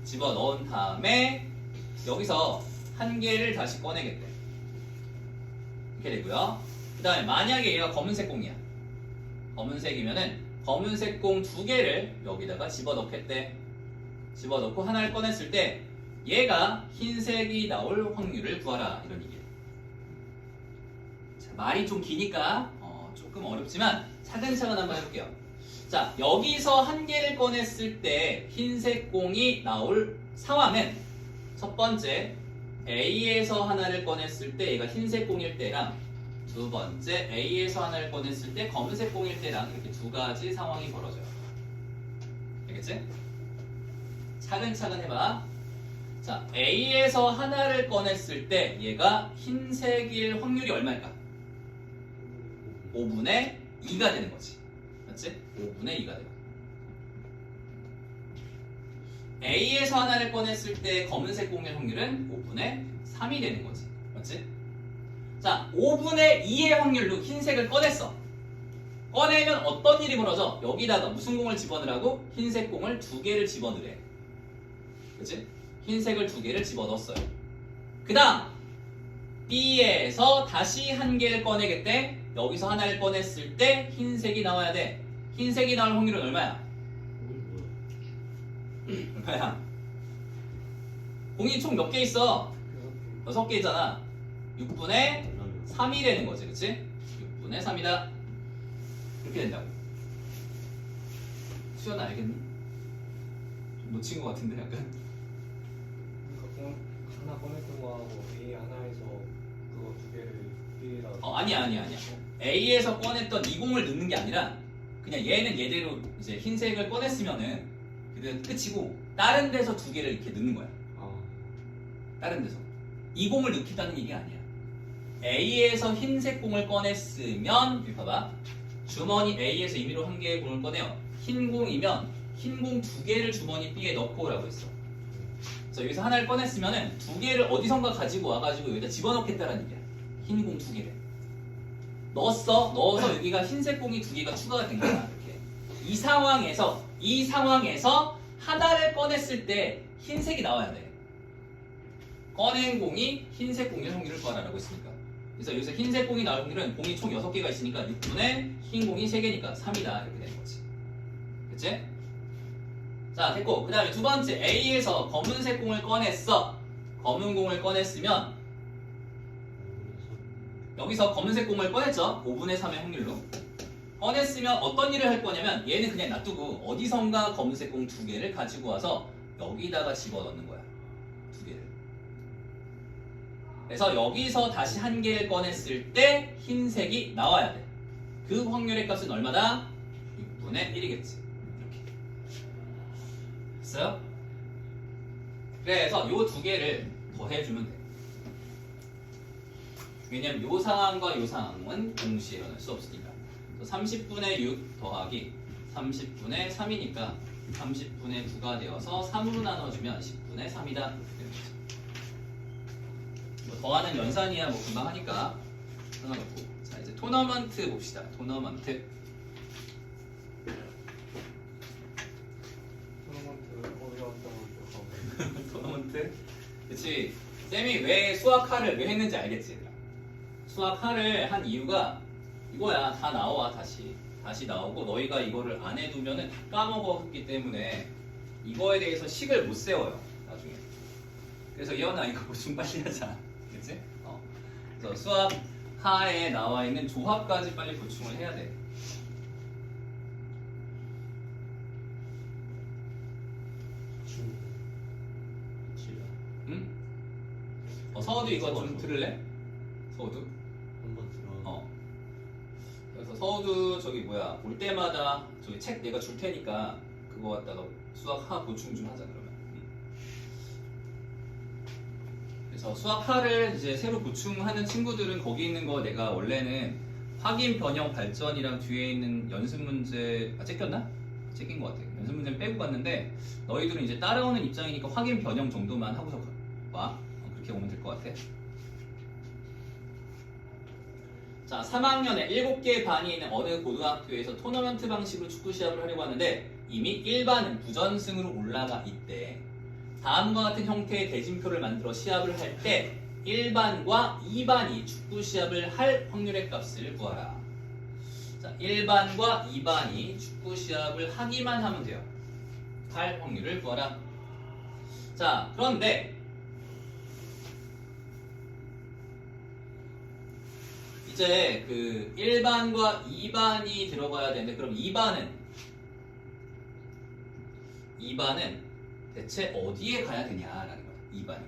집어넣은 다음에 여기서 한 개를 다시 꺼내겠대. 이렇게 되고요. 그 다음에 만약에 얘가 검은색 공이야. 검은색이면은 검은색 공 2개를 여기다가 집어넣겠대. 집어넣고 하나를 꺼냈을 때 얘가 흰색이 나올 확률을 구하라. 이런 얘기예요. 자, 말이 좀 기니까 조금 어렵지만 차근차근 한번 해볼게요. 자, 여기서 한 개를 꺼냈을 때 흰색 공이 나올 상황은 첫 번째 A에서 하나를 꺼냈을 때 얘가 흰색 공일 때랑 두 번째 A에서 하나를 꺼냈을 때 검은색 공일 때랑 이렇게 두 가지 상황이 벌어져요. 알겠지? 차근차근 해봐. 자, A에서 하나를 꺼냈을 때 얘가 흰색일 확률이 얼마일까? 5분의 2가 되는 거지. 맞지? 5분의 2가 돼요. A에서 하나를 꺼냈을 때 검은색 공일 확률은 5분의 3이 되는 거지. 맞지? 자, 5분의 2의 확률로 흰색을 꺼냈어. 꺼내면 어떤 일이 벌어져? 여기다가 무슨 공을 집어넣으라고? 흰색 공을 2개를 집어넣으래. 그치? 흰색을 2개를 집어넣었어요. 그 다음 B에서 다시 한 개를 꺼내겠대. 여기서 하나를 꺼냈을 때 흰색이 나와야 돼. 흰색이 나올 확률은 얼마야? 얼마야? 공이 총 몇 개 있어? 6개 있잖아. 6분의 3이 되는 거지. 그치? 6분의 3이다. 이렇게 된다고. 수연아 알겠니? 좀 놓친 것 같은데 약간.
하나 꺼냈던 거하고 A 하나에서 그거 두 개를 B라.
아니야. A에서 꺼냈던 20을 넣는 게 아니라 그냥 얘는 얘대로 이제 흰색을 꺼냈으면은 그게 끝이고 다른 데서 두 개를 이렇게 넣는 거야. 다른 데서 20을 넣겠다는 얘기 아니야. A에서 흰색 공을 꺼냈으면 여기 봐봐. 주머니 A에서 임의로 한 개의 공을 꺼내요. 흰 공이면 흰 공 두 개를 주머니 B에 넣고 라고 했어. 그래서 여기서 하나를 꺼냈으면은 두 개를 어디선가 가지고 와가지고 여기다 집어넣겠다라는 얘기야. 흰 공 두 개를 넣어서 여기가 흰색 공이 두 개가 추가가 된 거야. 이렇게. 이 상황에서 하나를 꺼냈을 때 흰색이 나와야 돼. 꺼낸 공이 흰색 공의 확률을 구하라고 했으니까. 그래서 여기서 흰색 공이 나올 확률은 공이 총 6개가 있으니까 6분의 흰 공이 3개니까 3이다 이렇게 되는 거지. 그치? 자 됐고 그 다음에 두 번째 A에서 검은색 공을 꺼냈어. 검은 공을 꺼냈으면 여기서 검은색 공을 꺼냈죠. 5분의 3의 확률로. 꺼냈으면 어떤 일을 할 거냐면 얘는 그냥 놔두고 어디선가 검은색 공 두 개를 가지고 와서 여기다가 집어넣는 거야. 두 개를. 그래서 여기서 다시 한 개를 꺼냈을 때 흰색이 나와야 돼. 그 확률의 값은 얼마다? 6분의 1이겠지. 이렇게. 됐어요? 그래서 요 두 개를 더해주면 돼. 왜냐면 요 상황과 요 상황은 동시에 일어날 수 없으니까. 30분의 6 더하기 30분의 3이니까 30분의 9가 되어서 3으로 나눠주면 10분의 3이다. 이렇게 되는 거죠. 뭐 더하는 연산이야 뭐 금방 하니까 상관없고. 자 이제 토너먼트 봅시다. 토너먼트
어려웠던
토너먼트. 그치. 쌤이 왜 수학하를 왜 했는지 알겠지 얘들아. 수학하를 한 이유가 이거야. 다 나와 다시 나오고 너희가 이거를 안 해두면은 다 까먹었기 때문에 이거에 대해서 식을 못 세워요 나중에. 그래서 이현아 이거 보충 빨리 하자. 그치? 그래서 수학 하에 나와 있는 조합까지 빨리 보충을 해야 돼. 응? 서우도 이거 좀 들을래? 서우도?
한번 들어.
그래서 서우도 저기 뭐야 올 때마다 저기 책 내가 줄 테니까 그거 갖다가 수학 하 보충 좀 하자 그러면. 그래서 수학 하를 이제 새로 보충하는 친구들은 거기 있는 거 내가 원래는 확인 변형 발전이랑 뒤에 있는 연습 문제 째꼈나? 째낀 것 같아. 연습 문제는 빼고 갔는데 너희들은 이제 따라오는 입장이니까 확인 변형 정도만 하고서 와. 그렇게 오면 될 것 같아. 자, 3학년에 7개 반이 있는 어느 고등학교에서 토너먼트 방식으로 축구 시합을 하려고 하는데 이미 1반은 부전승으로 올라가 있대. 다음과 같은 형태의 대진표를 만들어 시합을 할 때 1반과 2반이 축구 시합을 할 확률의 값을 구하라. 자, 1반과 2반이 축구 시합을 하기만 하면 돼요. 할 확률을 구하라. 자, 그런데 이제 그 1반과 2반이 들어가야 되는데 그럼 2반은 대체 어디에 가야 되냐라는 거야.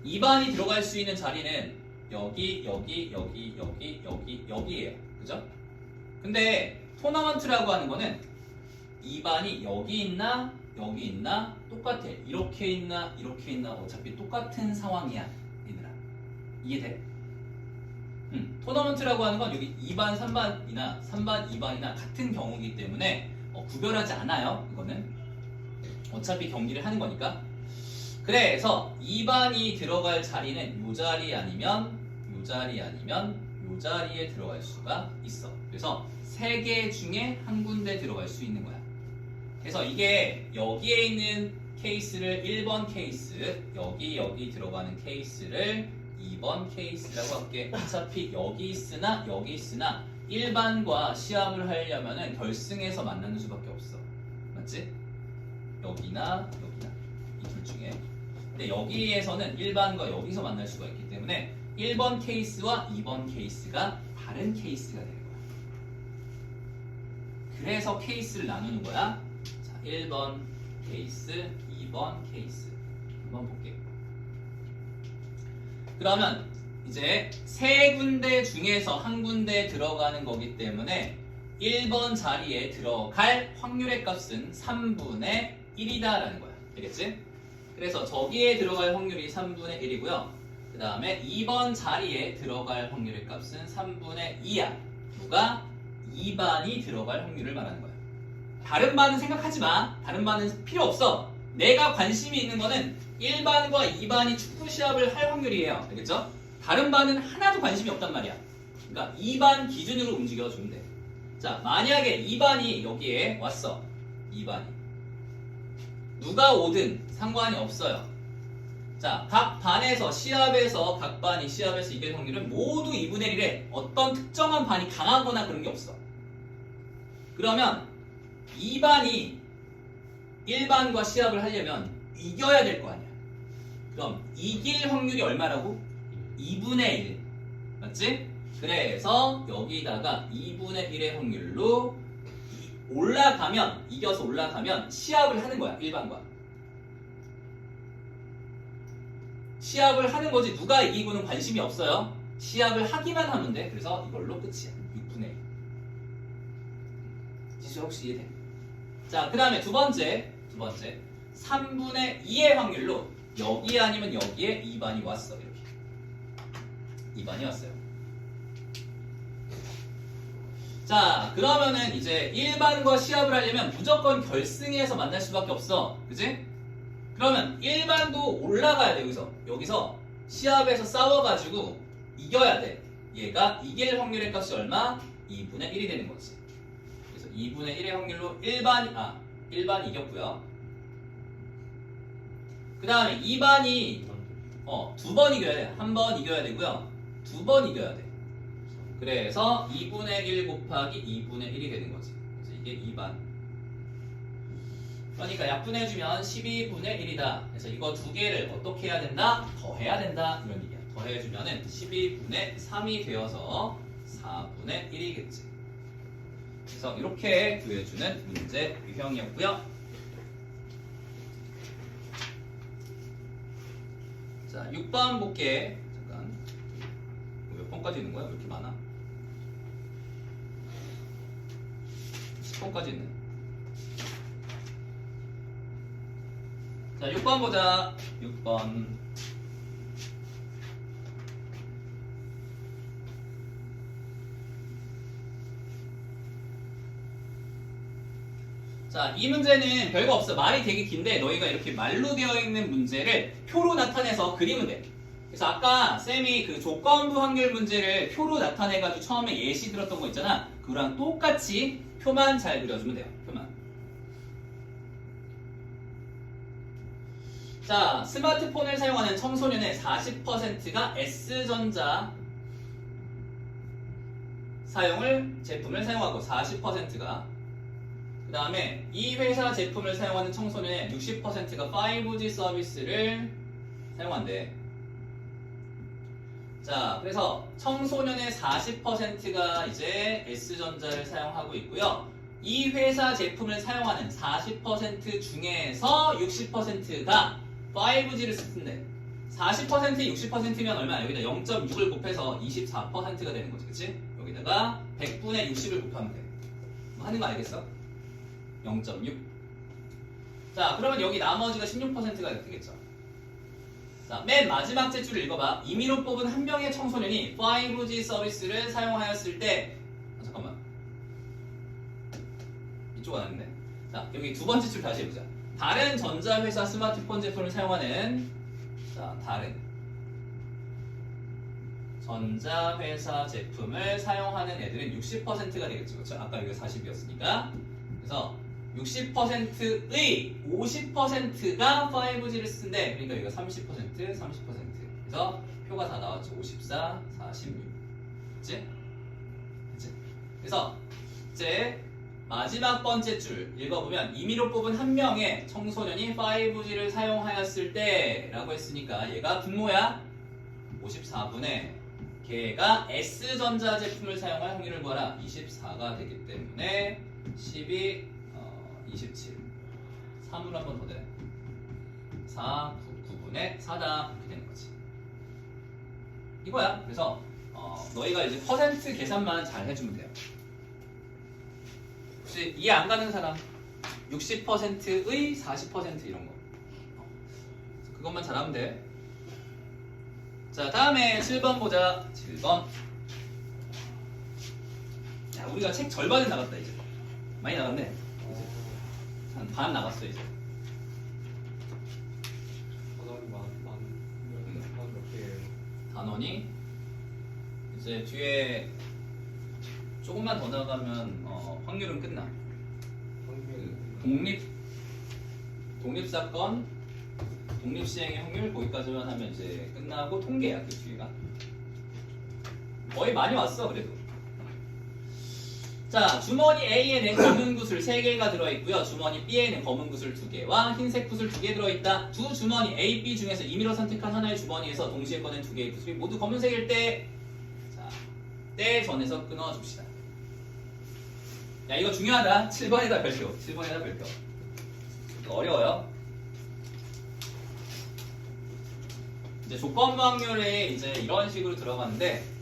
2반이 들어갈 수 있는 자리는 여기예요. 그죠? 근데 토너먼트라고 하는 거는 2반이 여기 있나 똑같아. 이렇게 있나 어차피 똑같은 상황이야. 얘들아. 이해돼? 토너먼트라고 하는 건 여기 2반, 3반이나 3반, 2반이나 같은 경우이기 때문에 구별하지 않아요. 이거는 어차피 경기를 하는 거니까. 그래서 2반이 들어갈 자리는 요 자리 아니면 요 자리에 들어갈 수가 있어. 그래서 3개 중에 한 군데 들어갈 수 있는 거야. 그래서 이게 여기에 있는 케이스를 1번 케이스, 여기 들어가는 케이스를 2번 케이스라고 할게. 어차피 여기 있으나 1반과 시합을 하려면은 결승에서 만나는 수밖에 없어. 맞지? 여기나 이 둘 중에. 근데 여기에서는 1반과 여기서 만날 수가 있기 때문에 1번 케이스와 2번 케이스가 다른 케이스가 되는 거야. 그래서 케이스를 나누는 거야. 자, 1번 케이스, 2번 케이스. 한번 볼게. 그러면 이제 세 군데 중에서 한 군데 들어가는 거기 때문에 1번 자리에 들어갈 확률의 값은 3분의 1이다라는 거야. 알겠지? 그래서 저기에 들어갈 확률이 3분의 1이고요. 그 다음에 2번 자리에 들어갈 확률의 값은 3분의 2야. 누가? 2반이 들어갈 확률을 말하는 거야. 다른 반은 생각하지 마. 다른 반은 필요 없어. 내가 관심이 있는 거는 1반과 2반이 축구 시합을 할 확률이에요. 알겠죠? 다른 반은 하나도 관심이 없단 말이야. 그러니까 2반 기준으로 움직여주면 돼. 자, 만약에 2반이 여기에 왔어. 2반이. 누가 오든 상관이 없어요. 자, 각 반에서 시합에서 각 반이 시합에서 이길 확률은 모두 2분의 1에 어떤 특정한 반이 강하거나 그런 게 없어. 그러면 2반이 1반과 시합을 하려면 이겨야 될 거 아니야. 그럼 이길 확률이 얼마라고? 2분의 1. 맞지? 그래서 여기다가 2분의 1의 확률로 올라가면, 이겨서 올라가면 시합을 하는 거야. 1반과. 시합을 하는 거지 누가 이기고는 관심이 없어요. 시합을 하기만 하면 돼. 그래서 이걸로 끝이야. 6분의 1. 지수 혹시 이해돼? 자, 그 다음에 두 번째 3분의 2의 확률로 여기 아니면 여기에 2반이 왔어. 이렇게 2반이 왔어요. 자, 그러면은 이제 1반과 시합을 하려면 무조건 결승에서 만날 수밖에 없어. 그치? 그러면 1반도 올라가야 돼. 여기서 시합에서 싸워가지고 이겨야 돼. 얘가 이길 확률의 값이 얼마? 2분의 1이 되는 거지. 그래서 2분의 1의 확률로 1반 이겼고요. 그 다음에 2반이 두 번 이겨야 돼. 한 번 이겨야 되고요. 두 번 이겨야 돼. 그래서 2분의 1 곱하기 2분의 1이 되는 거지. 그래서 이게 2반. 그러니까 약분해주면 12분의 1이다. 그래서 이거 두 개를 어떻게 해야 된다? 더해야 된다. 이런 얘기야. 더해주면은 12분의 3이 되어서 4분의 1이겠지. 그래서 이렇게 구해주는 문제 유형이었고요. 자, 6번 볼게. 잠깐. 몇 번까지 있는 거야? 왜 이렇게 많아? 10번까지 있네. 자, 6번 보자. 6번. 자, 이 문제는 별거 없어. 말이 되게 긴데 너희가 이렇게 말로 되어 있는 문제를 표로 나타내서 그리면 돼. 그래서 아까 쌤이 그 조건부 확률 문제를 표로 나타내가지고 처음에 예시 들었던 거 있잖아. 그거랑 똑같이 표만 잘 그려주면 돼요. 표만. 자, 스마트폰을 사용하는 청소년의 40%가 S전자 제품을 사용하고 40%가 그 다음에 이 회사 제품을 사용하는 청소년의 60%가 5G 서비스를 사용한대. 자, 그래서 청소년의 40%가 이제 S전자를 사용하고 있고요. 이 회사 제품을 사용하는 40% 중에서 60%가 5G를 쓴대. 40%, 60%면 얼마야? 여기다 0.6을 곱해서 24%가 되는 거지. 그치? 여기다가 100분의 60을 곱하면 돼. 뭐 하는 거 알겠어? 0.6. 자, 그러면 여기 나머지가 16%가 되겠죠. 자, 맨 마지막 제출을 읽어봐. 임의로 뽑은 한 명의 청소년이 5G 서비스를 사용하였을 때 잠깐만. 이쪽 아닌데? 자, 여기 두 번째 줄 다시 해보자. 다른 전자회사 스마트폰 제품을 사용하는 다른 전자회사 제품을 사용하는 애들은 60%가 되겠죠. 그렇죠? 아까 여기가 40이었으니까. 그래서 60%의 50%가 5G를 쓴대. 그러니까 여기가 30%. 그래서 표가 다 나왔죠. 54, 46. 그치? 그래서 이제 마지막 번째 줄 읽어보면 임의로 뽑은 한 명의 청소년이 5G를 사용하였을 때 라고 했으니까 얘가 분모야 54분의 걔가 S전자 제품을 사용할 확률을 구하라. 24가 되기 때문에 12, 27 3으로 한 번 더 돼. 4, 9분의 4다 이렇게 되는 거지. 이거야. 그래서 너희가 이제 퍼센트 계산만 잘 해주면 돼요. 혹시 이해 안 가는 사람 60%의 40% 이런 거 그것만 잘하면 돼. 자, 다음에 7번 보자. 7번. 야, 우리가 책 절반은 나갔다 이제. 많이 나갔네. 한 반 나갔어 이제.
단원이 몇 개예요?
단원이 이제 뒤에 조금만 더 나가면 확률은 끝나.
확률
독립사건, 독립시행의 확률 거기까지만 하면 이제 끝나고 통계야 그 뒤에가. 거의 많이 왔어 그래도. 자, 주머니 A에는 검은 구슬 3개가 들어있고요. 주머니 B에는 검은 구슬 2개와 흰색 구슬 2개 들어있다. 두 주머니 A, B 중에서 임의로 선택한 하나의 주머니에서 동시에 꺼낸 2개의 구슬이 모두 검은색일 때, 자, 때 전에서 끊어줍시다. 야, 이거 중요하다. 7번에다 별표. 7번에다 별표. 이거 어려워요. 이제 조건부 확률에 이제 이런 식으로 들어가는데,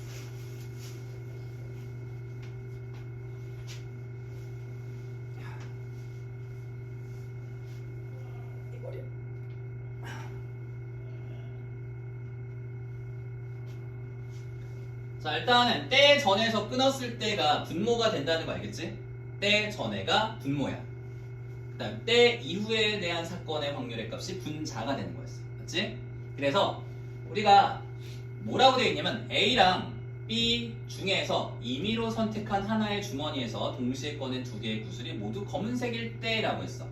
자, 일단은 때 전에서 끊었을 때가 분모가 된다는 거 알겠지? 때 전에가 분모야. 그 다음 때 이후에 대한 사건의 확률의 값이 분자가 되는 거였어. 맞지? 그래서 우리가 뭐라고 되어 있냐면 A랑 B 중에서 임의로 선택한 하나의 주머니에서 동시에 꺼낸 2개의 구슬이 모두 검은색일 때라고 했어.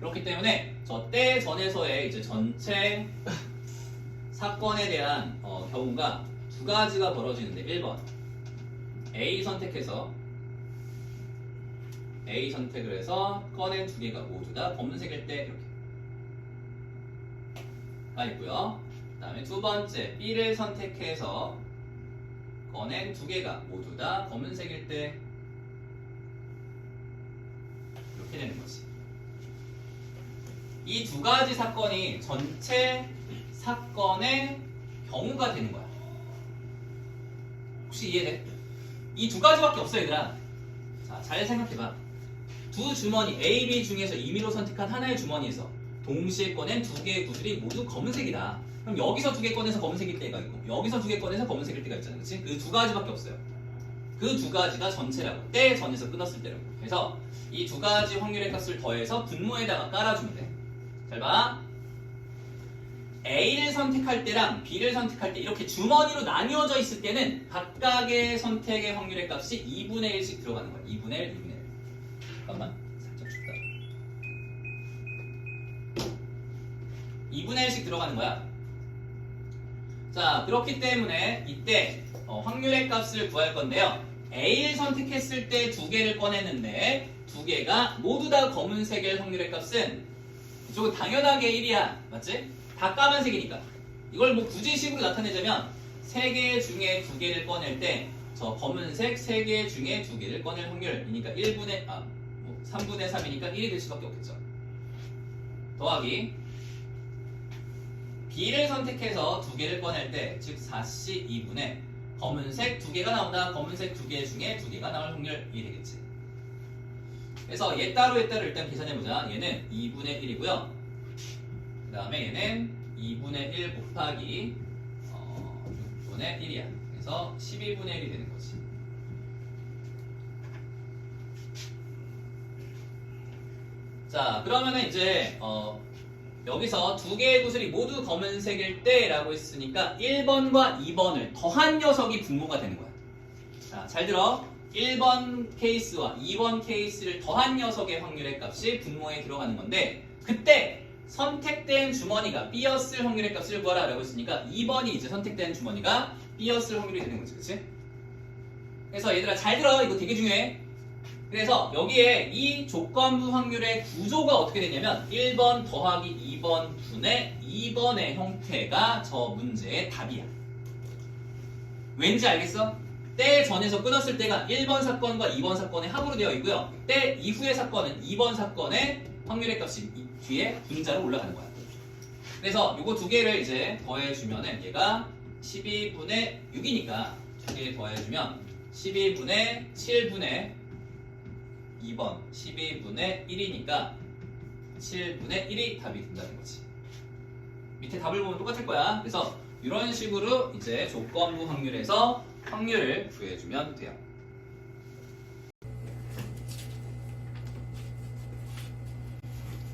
그렇기 때문에 저 때 전에서의 이제 전체 사건에 대한 경우가 두 가지가 벌어지는데 1번 A 선택해서 A 선택을 해서 꺼낸 2개가 모두 다 검은색일 때 이렇게 가 있고요. 그 다음에 두 번째 B를 선택해서 꺼낸 2개가 모두 다 검은색일 때 이렇게 되는 거지. 이 두 가지 사건이 전체 사건의 경우가 되는 거야. 혹시 이해돼? 이 두 가지밖에 없어 얘들아. 자, 잘 생각해봐. 두 주머니 A, B 중에서 임의로 선택한 하나의 주머니에서 동시에 꺼낸 2개의 구슬이 모두 검은색이다. 그럼 여기서 2개 꺼내서 검은색일 때가 있고 여기서 2개 꺼내서 검은색일 때가 있잖아. 그치? 그 두 가지밖에 없어요. 그 두 가지가 전체라고. 때 전에서 끊었을 때라고. 그래서 이 두 가지 확률의 값을 더해서 분모에다가 깔아주면 돼. 잘 봐. A를 선택할 때랑 B를 선택할 때 이렇게 주머니로 나뉘어져 있을 때는 각각의 선택의 확률의 값이 2분의 1씩 들어가는 거야. 2분의 1, 2분의 1. 잠깐만. 살짝 춥다. 2분의 1씩 들어가는 거야. 자, 그렇기 때문에 이때 확률의 값을 구할 건데요. A를 선택했을 때 2개를 꺼냈는데 2개가 모두 다 검은색일 확률의 값은 이쪽은 당연하게 1이야. 맞지? 다 까만색이니까. 이걸 뭐 굳이 식으로 나타내자면 3개 중에 2개를 꺼낼 때 저 검은색 3개 중에 2개를 꺼낼 확률이니까 3분의 3이니까 1이 될 수밖에 없겠죠. 더하기 B를 선택해서 2개를 꺼낼 때 즉 4C 2분의 검은색 2개가 나온다. 검은색 2개 중에 2개가 나올 확률이 되겠지. 그래서 얘 따로 일단 계산해보자. 얘는 2분의 1이고요. 그 다음에 얘는 2분의 1 곱하기 6분의 1이야. 그래서 12분의 1이 되는 거지. 자, 그러면은 이제 여기서 2개의 구슬이 모두 검은색일 때라고 했으니까 1번과 2번을 더한 녀석이 분모가 되는 거야. 자, 잘 들어. 1번 케이스와 2번 케이스를 더한 녀석의 확률의 값이 분모에 들어가는 건데 그때 선택된 주머니가 B였을 확률의 값을 구하라 라고 했으니까 2번이 이제 선택된 주머니가 B였을 확률이 되는 거지. 그치? 그래서 얘들아 잘 들어. 이거 되게 중요해. 그래서 여기에 이 조건부 확률의 구조가 어떻게 되냐면 1번 더하기 2번 분의 2번의 형태가 저 문제의 답이야. 왠지 알겠어? 때 전에서 끊었을 때가 1번 사건과 2번 사건의 합으로 되어 있고요. 때 이후의 사건은 2번 사건의 확률의 값이 뒤에 분자로 올라가는 거야. 그래서 요거 두 개를 이제 더해주면은 얘가 12분의 6이니까 두 개 더해주면 12분의 7분의 2번 12분의 1이니까 7분의 1이 답이 된다는 거지. 밑에 답을 보면 똑같을 거야. 그래서 이런 식으로 이제 조건부 확률에서 확률을 구해주면 돼요.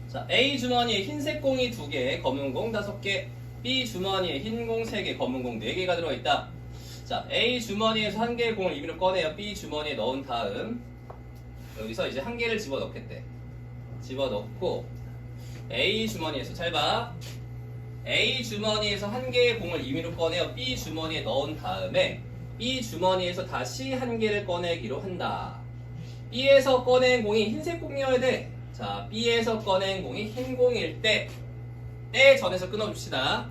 자, A 주머니에 흰색 공이 2개, 검은 공 5개, B 주머니에 흰 공 3개, 검은 공 4개가 들어있다. 자, A 주머니에서 한 개의 공을 임의로 꺼내요. B 주머니에 넣은 다음 여기서 이제 한 개를 집어넣겠대. 집어넣고 A 주머니에서 잘 봐. A 주머니에서 한 개의 공을 임의로 꺼내어 B 주머니에 넣은 다음에 B 주머니에서 다시 한 개를 꺼내기로 한다. B에서 꺼낸 공이 흰색 공이어야 돼. 자, B에서 꺼낸 공이 흰 공일 때 전에서 끊어줍시다.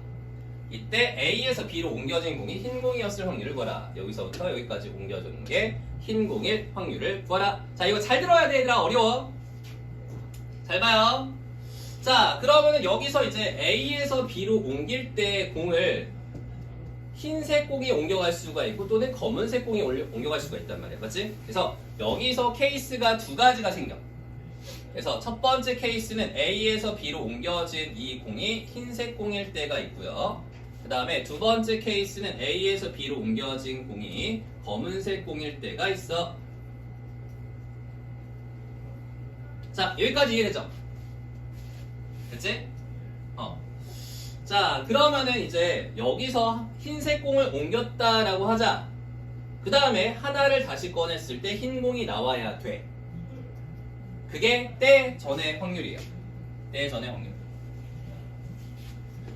이때 A에서 B로 옮겨진 공이 흰 공이었을 확률을 구하라. 여기서부터 여기까지 옮겨주는 게 흰 공일 확률을 구하라. 자, 이거 잘 들어야 돼, 얘들아. 어려워. 잘 봐요. 자, 그러면은 여기서 이제 A에서 B로 옮길 때 공을 흰색 공이 옮겨갈 수가 있고 또는 검은색 공이 옮겨갈 수가 있단 말이야. 맞지? 그래서 여기서 케이스가 두 가지가 생겨. 그래서 첫 번째 케이스는 A에서 B로 옮겨진 이 공이 흰색 공일 때가 있고요. 그 다음에 두 번째 케이스는 A에서 B로 옮겨진 공이 검은색 공일 때가 있어. 자, 여기까지 이해되죠? 됐지? 자, 그러면은 이제 여기서 흰색 공을 옮겼다라고 하자. 그 다음에 하나를 다시 꺼냈을 때 흰 공이 나와야 돼. 그게 때 전의 확률이에요. 때 전의 확률.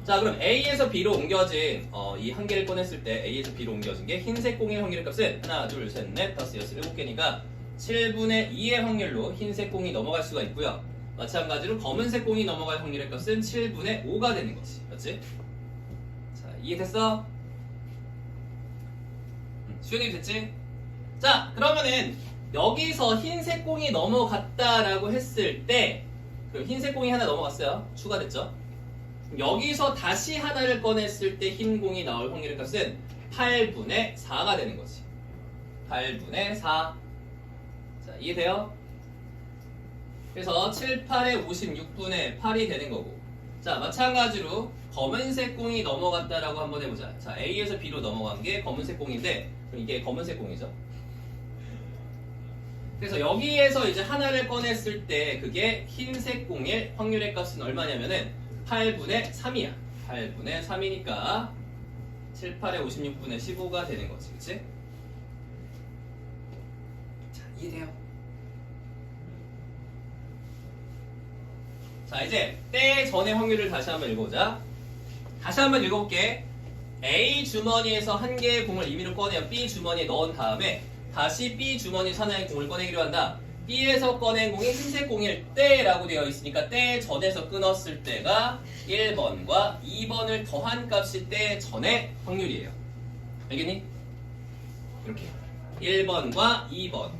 자, 그럼 A에서 B로 옮겨진 이 한 개를 꺼냈을 때 A에서 B로 옮겨진 게 흰색 공의 확률의 값은 하나, 둘, 셋, 넷, 다섯, 여섯, 7개니까 7분의 2의 확률로 흰색 공이 넘어갈 수가 있고요. 마찬가지로 검은색 공이 넘어갈 확률의 값은 7분의 5가 되는 거지. 맞지? 자, 이해됐어? 수연이 됐지? 자, 그러면은 여기서 흰색 공이 넘어갔다라고 했을 때 그럼 흰색 공이 하나 넘어갔어요. 추가됐죠? 여기서 다시 하나를 꺼냈을 때 흰 공이 나올 확률의 값은 8분의 4가 되는 거지. 8분의 4. 자, 이해돼요? 그래서 7, 8에 56분의 8이 되는 거고. 자, 마찬가지로 검은색 공이 넘어갔다라고 한번 해보자. 자, A에서 B로 넘어간 게 검은색 공인데 그럼 이게 검은색 공이죠. 그래서 여기에서 이제 하나를 꺼냈을 때 그게 흰색 공일 확률의 값은 얼마냐면은 8분의 3이야. 8분의 3이니까 7, 8에 56분의 15가 되는 거지. 그치? 자, 이해돼요? 자, 이제 때 전의 확률을 다시 한번 읽어보자. 다시 한번 읽어볼게. A 주머니에서 한 개의 공을 임의로 꺼내어 B 주머니에 넣은 다음에 다시 B 주머니에서 하나의 공을 꺼내기로 한다. B에서 꺼낸 공이 흰색 공일 때라고 되어 있으니까 때 전에서 끊었을 때가 1번과 2번을 더한 값이 때 전의 확률이에요. 알겠니? 이렇게 1번과 2번.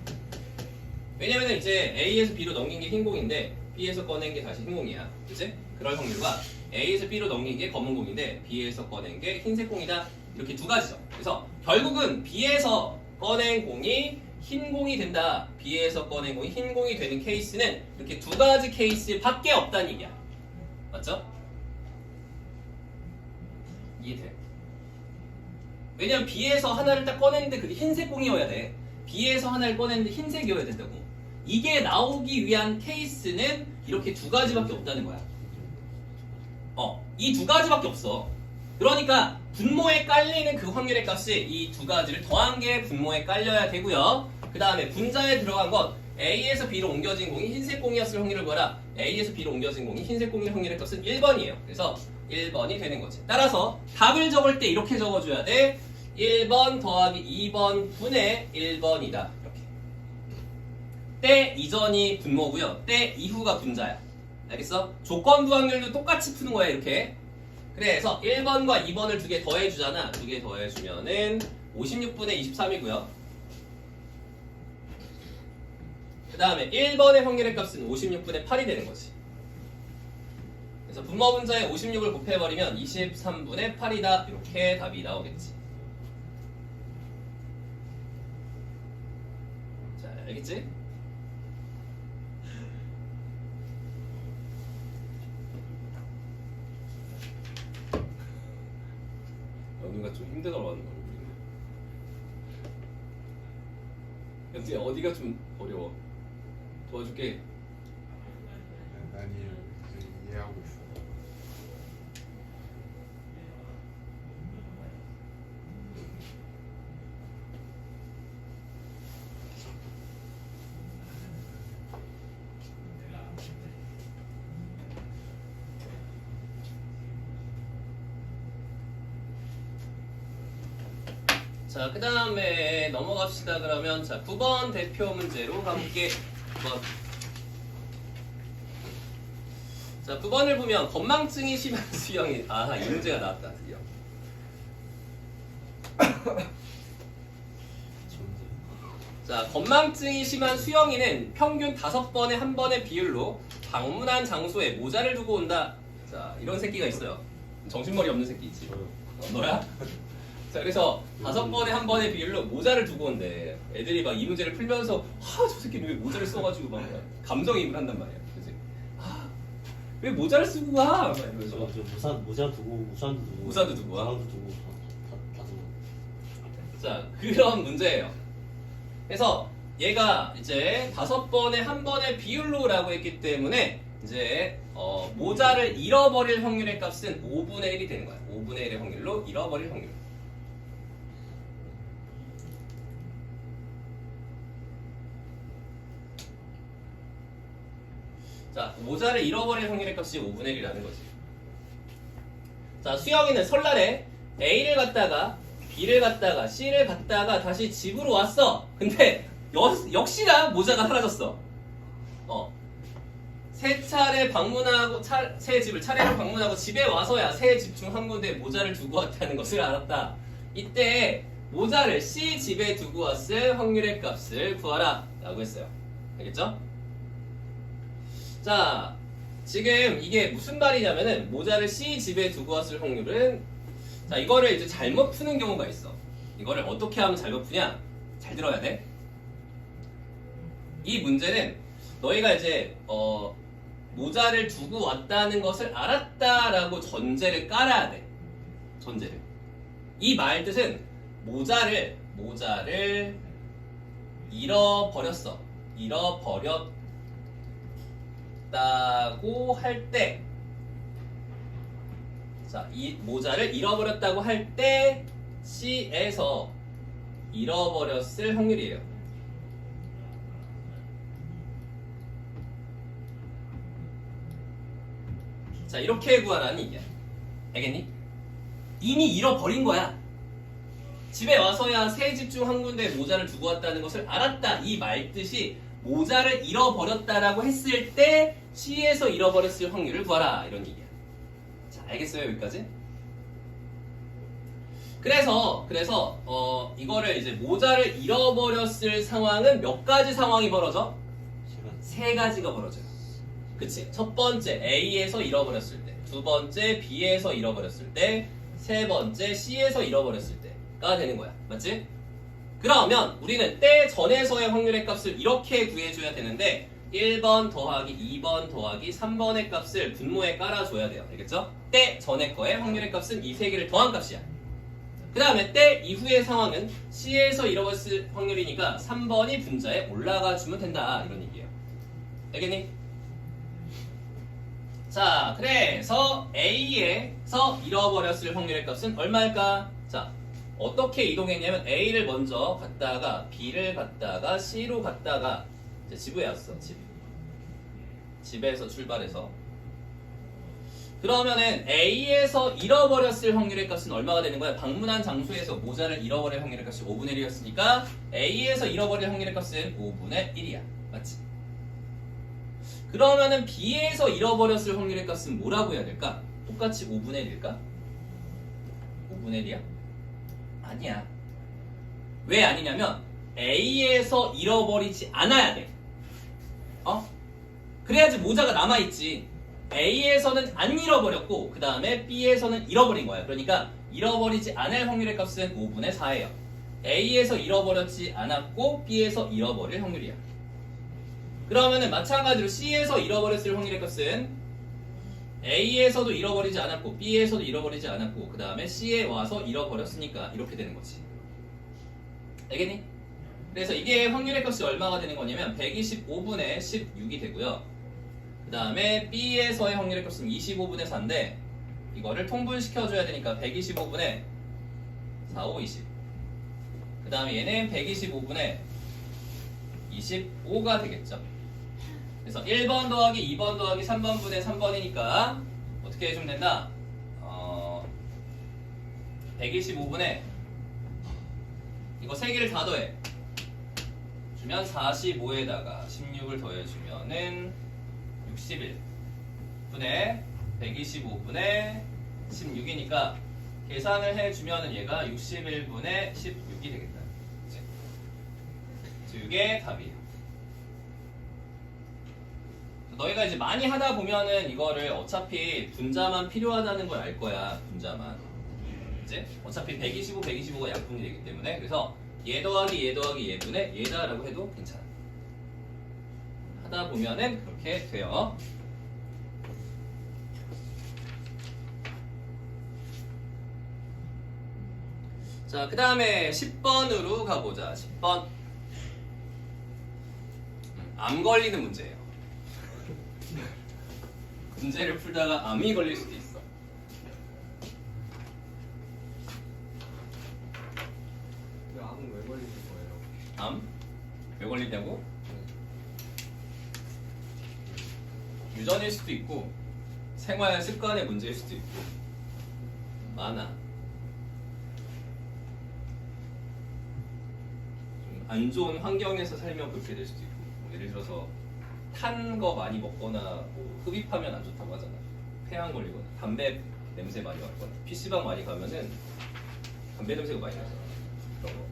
왜냐면 이제 A에서 B로 넘긴 게 흰 공인데 B에서 꺼낸 게 다시 흰 공이야. 그치? 그럴 확률과 A에서 B로 넘긴 게 검은 공인데 B에서 꺼낸 게 흰색 공이다. 이렇게 두 가지죠. 그래서 결국은 B에서 꺼낸 공이 흰 공이 된다. B에서 꺼낸 공이 흰 공이 되는 케이스는 이렇게 두 가지 케이스밖에 없다는 얘기야. 맞죠? 이해돼? 왜냐면 B에서 하나를 딱 꺼냈는데 그게 흰색 공이어야 돼. B에서 하나를 꺼냈는데 흰색이어야 된다고. 이게 나오기 위한 케이스는 이렇게 두 가지밖에 없다는 거야. 이 두 가지밖에 없어. 그러니까 분모에 깔리는 그 확률의 값이 이 두 가지를 더한 게 분모에 깔려야 되고요. 그 다음에 분자에 들어간 것 A에서 B로 옮겨진 공이 흰색 공이었을 확률을 구하라. A에서 B로 옮겨진 공이 흰색 공일 확률의 값은 1번이에요. 그래서 1번이 되는 거지. 따라서 답을 적을 때 이렇게 적어줘야 돼. 1번 더하기 2번 분의 1번이다. 이렇게. 때 이전이 분모고요. 때 이후가 분자야. 알겠어? 조건부 확률도 똑같이 푸는 거야. 이렇게. 그래서 1번과 2번을 두 개 더해주잖아. 두 개 더해주면은 56분의 23이고요. 그 다음에 1번의 확률의 값은 56분의 8이 되는 거지.
그래서 분모 분자에 56을 곱해버리면 23분의 8이다. 이렇게 답이 나오겠지. 자, 알겠지? 여기가 좀 힘들어 하는 거야. 근데 어디가 좀 어려워? 도와줄게.
난 이해하고 있어.
자, 그 다음에 넘어갑시다. 그러면 자 9번 대표 문제로 가볼게. 9번. 자 9번을 보면 건망증이 심한 수영이 이 문제가 나왔다. 드디어. 자, 건망증이 심한 수영이는 평균 5번에 한 번의 비율로 방문한 장소에 모자를 두고 온다. 자, 이런 새끼가 있어요. 정신머리 없는 새끼 있지. 너야? 자, 그래서 5번에 한 번의 비율로 모자를 두고 온대. 애들이 막 이 문제를 풀면서 저 새끼는 왜 모자를 써가지고 막 감정이입을 한단 말이야. 그치? 왜 모자를 쓰고 가? 막 이러면서.
모자 두고 우산도 두고
우산도 두고 와?
우산도 두고 다 두고.
자, 그런 문제예요. 그래서 얘가 이제 5번에 한 번의 비율로라고 했기 때문에 이제 모자를 잃어버릴 확률의 값은 5분의 1이 되는 거야. 5분의 1의 확률로 잃어버릴 확률. 자, 모자를 잃어버릴 확률의 값이 5분의 1이라는 거지. 자, 수영이는 설날에 A를 갔다가 B를 갔다가 C를 갔다가 다시 집으로 왔어. 근데 역시나 모자가 사라졌어. 세 차례 방문하고 새 집을 차례로 방문하고 집에 와서야 새 집 중 한 군데 모자를 두고 왔다는 것을 알았다. 이때 모자를 C 집에 두고 왔을 확률의 값을 구하라 라고 했어요. 알겠죠? 자, 지금 이게 무슨 말이냐면은 모자를 C 집에 두고 왔을 확률은 자, 이거를 이제 잘못 푸는 경우가 있어. 이거를 어떻게 하면 잘못 푸냐? 잘 들어야 돼. 이 문제는 너희가 이제 모자를 두고 왔다는 것을 알았다라고 전제를 깔아야 돼. 전제를. 이 말 뜻은 모자를 잃어버렸어. 잃어버렸다고 할 때, 자, 이 모자를 잃어버렸다고 할 때 C에서 잃어버렸을 확률이에요. 자, 이렇게 구하라는 얘기야. 알겠니? 이미 잃어버린 거야. 집에 와서야 새 집 중 한 군데 모자를 두고 왔다는 것을 알았다. 이 말뜻이 모자를 잃어버렸다라고 했을 때 C에서 잃어버렸을 확률을 구하라. 이런 얘기야. 자, 알겠어요? 여기까지? 그래서 이거를 이제 모자를 잃어버렸을 상황은 몇 가지 상황이 벌어져? 세 가지가 벌어져요. 그치? 첫 번째 A에서 잃어버렸을 때, 두 번째 B에서 잃어버렸을 때, 세 번째 C에서 잃어버렸을 때가 되는 거야. 맞지? 그러면 우리는 때 전에서의 확률의 값을 이렇게 구해줘야 되는데 1번 더하기 2번 더하기 3번의 값을 분모에 깔아줘야 돼요. 알겠죠? 때 전에 거의 확률의 값은 이 세 개를 더한 값이야. 그 다음에 때 이후의 상황은 C에서 잃어버렸을 확률이니까 3번이 분자에 올라가 주면 된다. 이런 얘기예요. 알겠니? 자, 그래서 A에서 잃어버렸을 확률의 값은 얼마일까? 자, 어떻게 이동했냐면 A를 먼저 갔다가 B를 갔다가 C로 갔다가 이제 집에 왔어. 집에서 출발해서 그러면은 A에서 잃어버렸을 확률의 값은 얼마가 되는 거야? 방문한 장소에서 모자를 잃어버릴 확률의 값이 5분의 1이었으니까 A에서 잃어버릴 확률의 값은 5분의 1이야. 맞지? 그러면은 B에서 잃어버렸을 확률의 값은 뭐라고 해야 될까? 똑같이 5분의 1일까? 5분의 1이야? 아니야. 왜 아니냐면 A에서 잃어버리지 않아야 돼. 그래야지 모자가 남아있지. A에서는 안 잃어버렸고 그 다음에 B에서는 잃어버린 거야. 그러니까 잃어버리지 않을 확률의 값은 5분의 4예요. A에서 잃어버렸지 않았고 B에서 잃어버릴 확률이야. 그러면은 마찬가지로 C에서 잃어버렸을 확률의 값은 A에서도 잃어버리지 않았고 B에서도 잃어버리지 않았고 그 다음에 C에 와서 잃어버렸으니까 이렇게 되는 거지. 알겠니? 그래서 이게 확률의 값이 얼마가 되는 거냐면 125분의 16이 되고요. 그 다음에 B에서의 확률의 값은 25분의 4인데 이거를 통분시켜줘야 되니까 125분의 4, 5, 20. 그 다음에 얘는 125분의 25가 되겠죠. 그래서 1번 더하기 2번 더하기 3번 분의 3번이니까 어떻게 해주면 된다? 125분의 이거 3개를 다 더해 주면 45에다가 16을 더해주면은 61분의 125분의 16이니까 계산을 해주면은 얘가 61분의 16이 되겠다. 그치? 그래서 이게 답이에요. 너희가 이제 많이 하다 보면은 이거를 어차피 분자만 필요하다는 걸 알 거야. 분자만. 이제 어차피 125, 125가 약분이 되기 때문에 그래서 얘 더하기 얘 더하기 얘분의 얘다라고 해도 괜찮아. 하다 보면은 그렇게 돼요. 자, 그 다음에 10번으로 가보자. 10번. 암 걸리는 문제예요. 문제를 풀다가 암이 걸릴 수도 있어.
그 암은 왜 걸리는 거예요?
암? 왜 걸리냐고? 유전일 수도 있고 생활 습관의 문제일 수도 있고 많아. 좀 안 좋은 환경에서 살면 그렇게 될 수도 있고 뭐 예를 들어서 탄 거 많이 먹거나 뭐 흡입하면 안 좋다고 하잖아. 폐암 걸리거나 담배 냄새 많이 맡거나 PC방 많이 가면은 담배 냄새가 많이 나잖아. 그런 거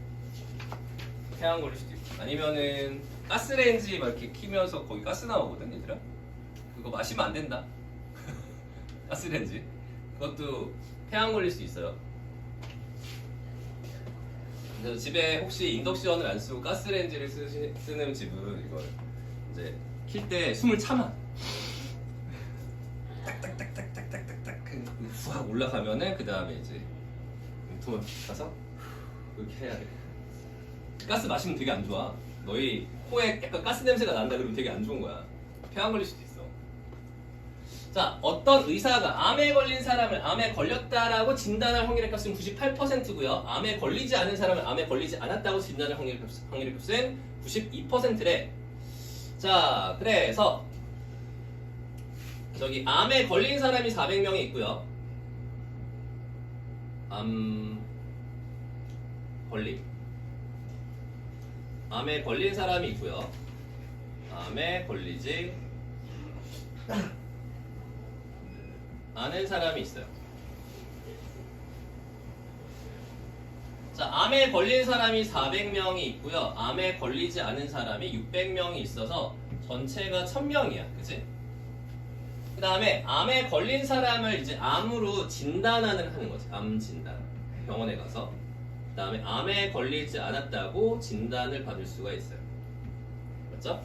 폐암 걸릴 수도 있고 아니면은 가스레인지 막 이렇게 키면서 거기 가스 나오거든 얘들아. 그거 마시면 안 된다. 가스레인지 그것도 폐암 걸릴 수 있어요. 그래서 집에 혹시 인덕션을 안 쓰고 가스레인지를 쓰는 집은 이걸 이제 킬 때 숨을 참아. 딱딱딱딱딱딱딱딱 훅 올라가면은 그 다음에 이제 돈 가서 이렇게 해야 돼. 가스 마시면 되게 안 좋아. 너희 코에 약간 가스 냄새가 난다 그러면 되게 안 좋은 거야. 폐암 걸릴 수도 있어. 자, 어떤 의사가 암에 걸린 사람을 암에 걸렸다라고 진단할 확률의 값은 98%고요. 암에 걸리지 않은 사람을 암에 걸리지 않았다고 진단할 확률의 값은 92%래. 자, 그래서 저기 암에 걸린 사람이 400명이 있고요. 암 걸림. 암에 걸린 사람이 있고요. 암에 걸리지 않은 사람이 있어요. 자, 암에 걸린 사람이 400명이 있고요. 암에 걸리지 않은 사람이 600명이 있어서 전체가 1000명이야. 그치? 그 다음에 암에 걸린 사람을 이제 암으로 진단하는 하는 거지. 암 진단. 병원에 가서. 그 다음에 암에 걸리지 않았다고 진단을 받을 수가 있어요. 맞죠?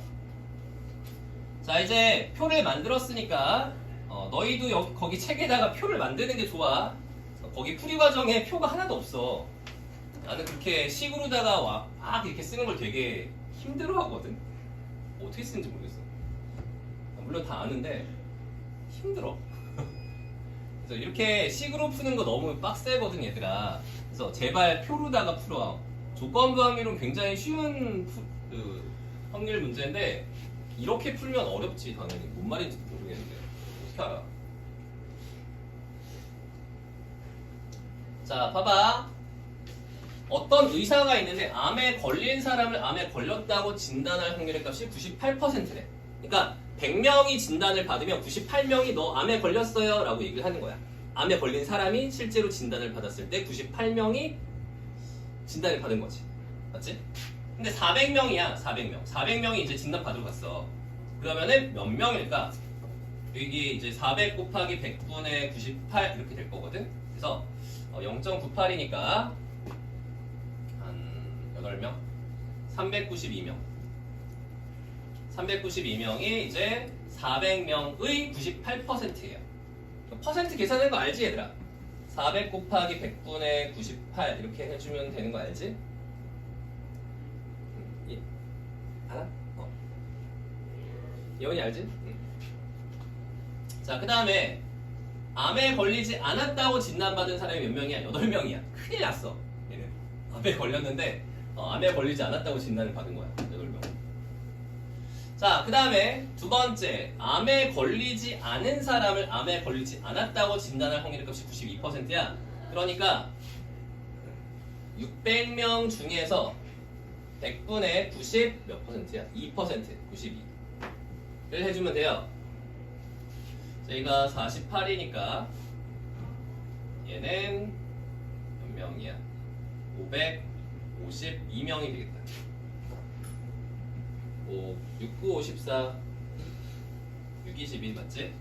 자, 이제 표를 만들었으니까 너희도 거기 책에다가 표를 만드는 게 좋아. 거기 풀이 과정에 표가 하나도 없어. 나는 그렇게 식으로다가 막 이렇게 쓰는 걸 되게 힘들어 하거든. 어떻게 쓰는지 모르겠어. 물론 다 아는데 힘들어. 그래서 이렇게 식으로 푸는 거 너무 빡세거든 얘들아. 그래서 제발 표로다가 풀어. 조건부 확률은 굉장히 쉬운 확률 문제인데 이렇게 풀면 어렵지 당연히. 뭔 말인지 모르겠는데 어떻게 알아? 자, 봐봐. 어떤 의사가 있는데 암에 걸린 사람을 암에 걸렸다고 진단할 확률의 값이 98%래. 그러니까 100명이 진단을 받으면 98명이 너 암에 걸렸어요 라고 얘기를 하는 거야. 암에 걸린 사람이 실제로 진단을 받았을 때 98명이 진단을 받은 거지. 맞지? 근데 400명이야. 400명. 400명이 이제 진단 받으러 갔어. 그러면은 몇 명일까? 이게 이제 400 곱하기 100분의 98 이렇게 될 거거든. 그래서 0.98이니까 한 8명, 392명. 392명이 이제 400명의 98%예요. 퍼센트 계산하는 거 알지 얘들아? 400 곱하기 100분의 98 이렇게 해주면 되는 거 알지? 알아? 예원이 알지? 자, 그 다음에 암에 걸리지 않았다고 진단받은 사람이 몇 명이야? 8명이야. 큰일 났어. 얘는 암에 걸렸는데 암에 걸리지 않았다고 진단을 받은 거야. 8명. 자, 그 다음에 두 번째, 암에 걸리지 않은 사람을 암에 걸리지 않았다고 진단할 확률 값이 92%야. 그러니까 600명 중에서 100분의 90 몇 %야? 2%, 92를 해주면 돼요. 저희가 48이니까 얘는 몇 명이야? 552명이 되겠다. 6, 9, 54, 6, 21 맞지?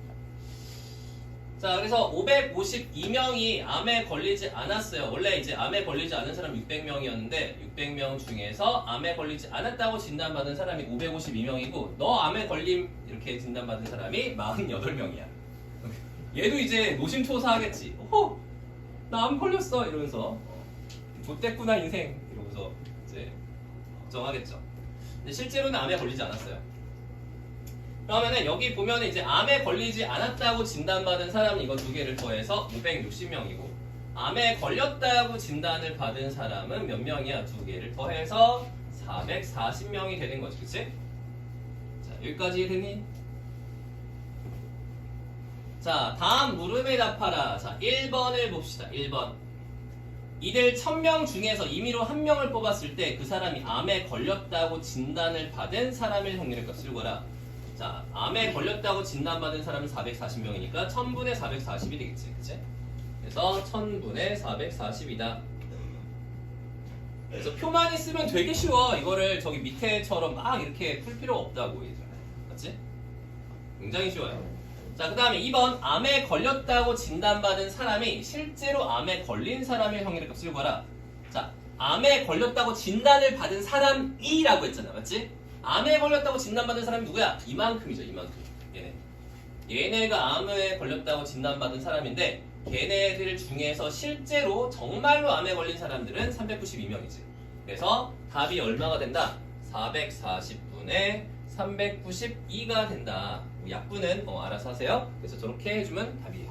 자, 그래서 552명이 암에 걸리지 않았어요. 원래 이제 암에 걸리지 않은 사람 600명이었는데 600명 중에서 암에 걸리지 않았다고 진단받은 사람이 552명이고 너 암에 걸림 이렇게 진단받은 사람이 48명이야. 얘도 이제 노심초사하겠지. 어, 나 암 걸렸어 이러면서 못됐구나 인생 이러면서 이제 걱정하겠죠. 근데 실제로는 암에 걸리지 않았어요. 그러면은 여기 보면은 이제 암에 걸리지 않았다고 진단받은 사람은 이거 두 개를 더해서 560명이고 암에 걸렸다고 진단을 받은 사람은 몇 명이야? 두 개를 더해서 440명이 되는 거지, 그치? 자, 여기까지 되니? 자, 다음 물음에 답하라. 자, 1번을 봅시다. 1번. 이들 1000명 중에서 임의로 한 명을 뽑았을 때 그 사람이 암에 걸렸다고 진단을 받은 사람의 확률의 값을 구하라. 자, 암에 걸렸다고 진단받은 사람은 440명이니까 1000분의 440이 되겠지, 그치? 그래서 1000분의 440이다. 그래서 표만 있으면 되게 쉬워. 이거를 저기 밑에처럼 막 이렇게 풀 필요 없다고 얘들아. 맞지? 굉장히 쉬워요. 자, 그 다음에 2번. 암에 걸렸다고 진단받은 사람이 실제로 암에 걸린 사람의 확률의 값을 구하라. 자, 암에 걸렸다고 진단을 받은 사람이라고 했잖아. 맞지? 암에 걸렸다고 진단받은 사람이 누구야? 이만큼이죠. 이만큼. 얘네가 암에 걸렸다고 진단받은 사람인데 걔네들 중에서 실제로 정말로 암에 걸린 사람들은 392명이지. 그래서 답이 얼마가 된다? 440분의 392가 된다. 약분은 알아서 하세요. 그래서 저렇게 해주면 답이에요.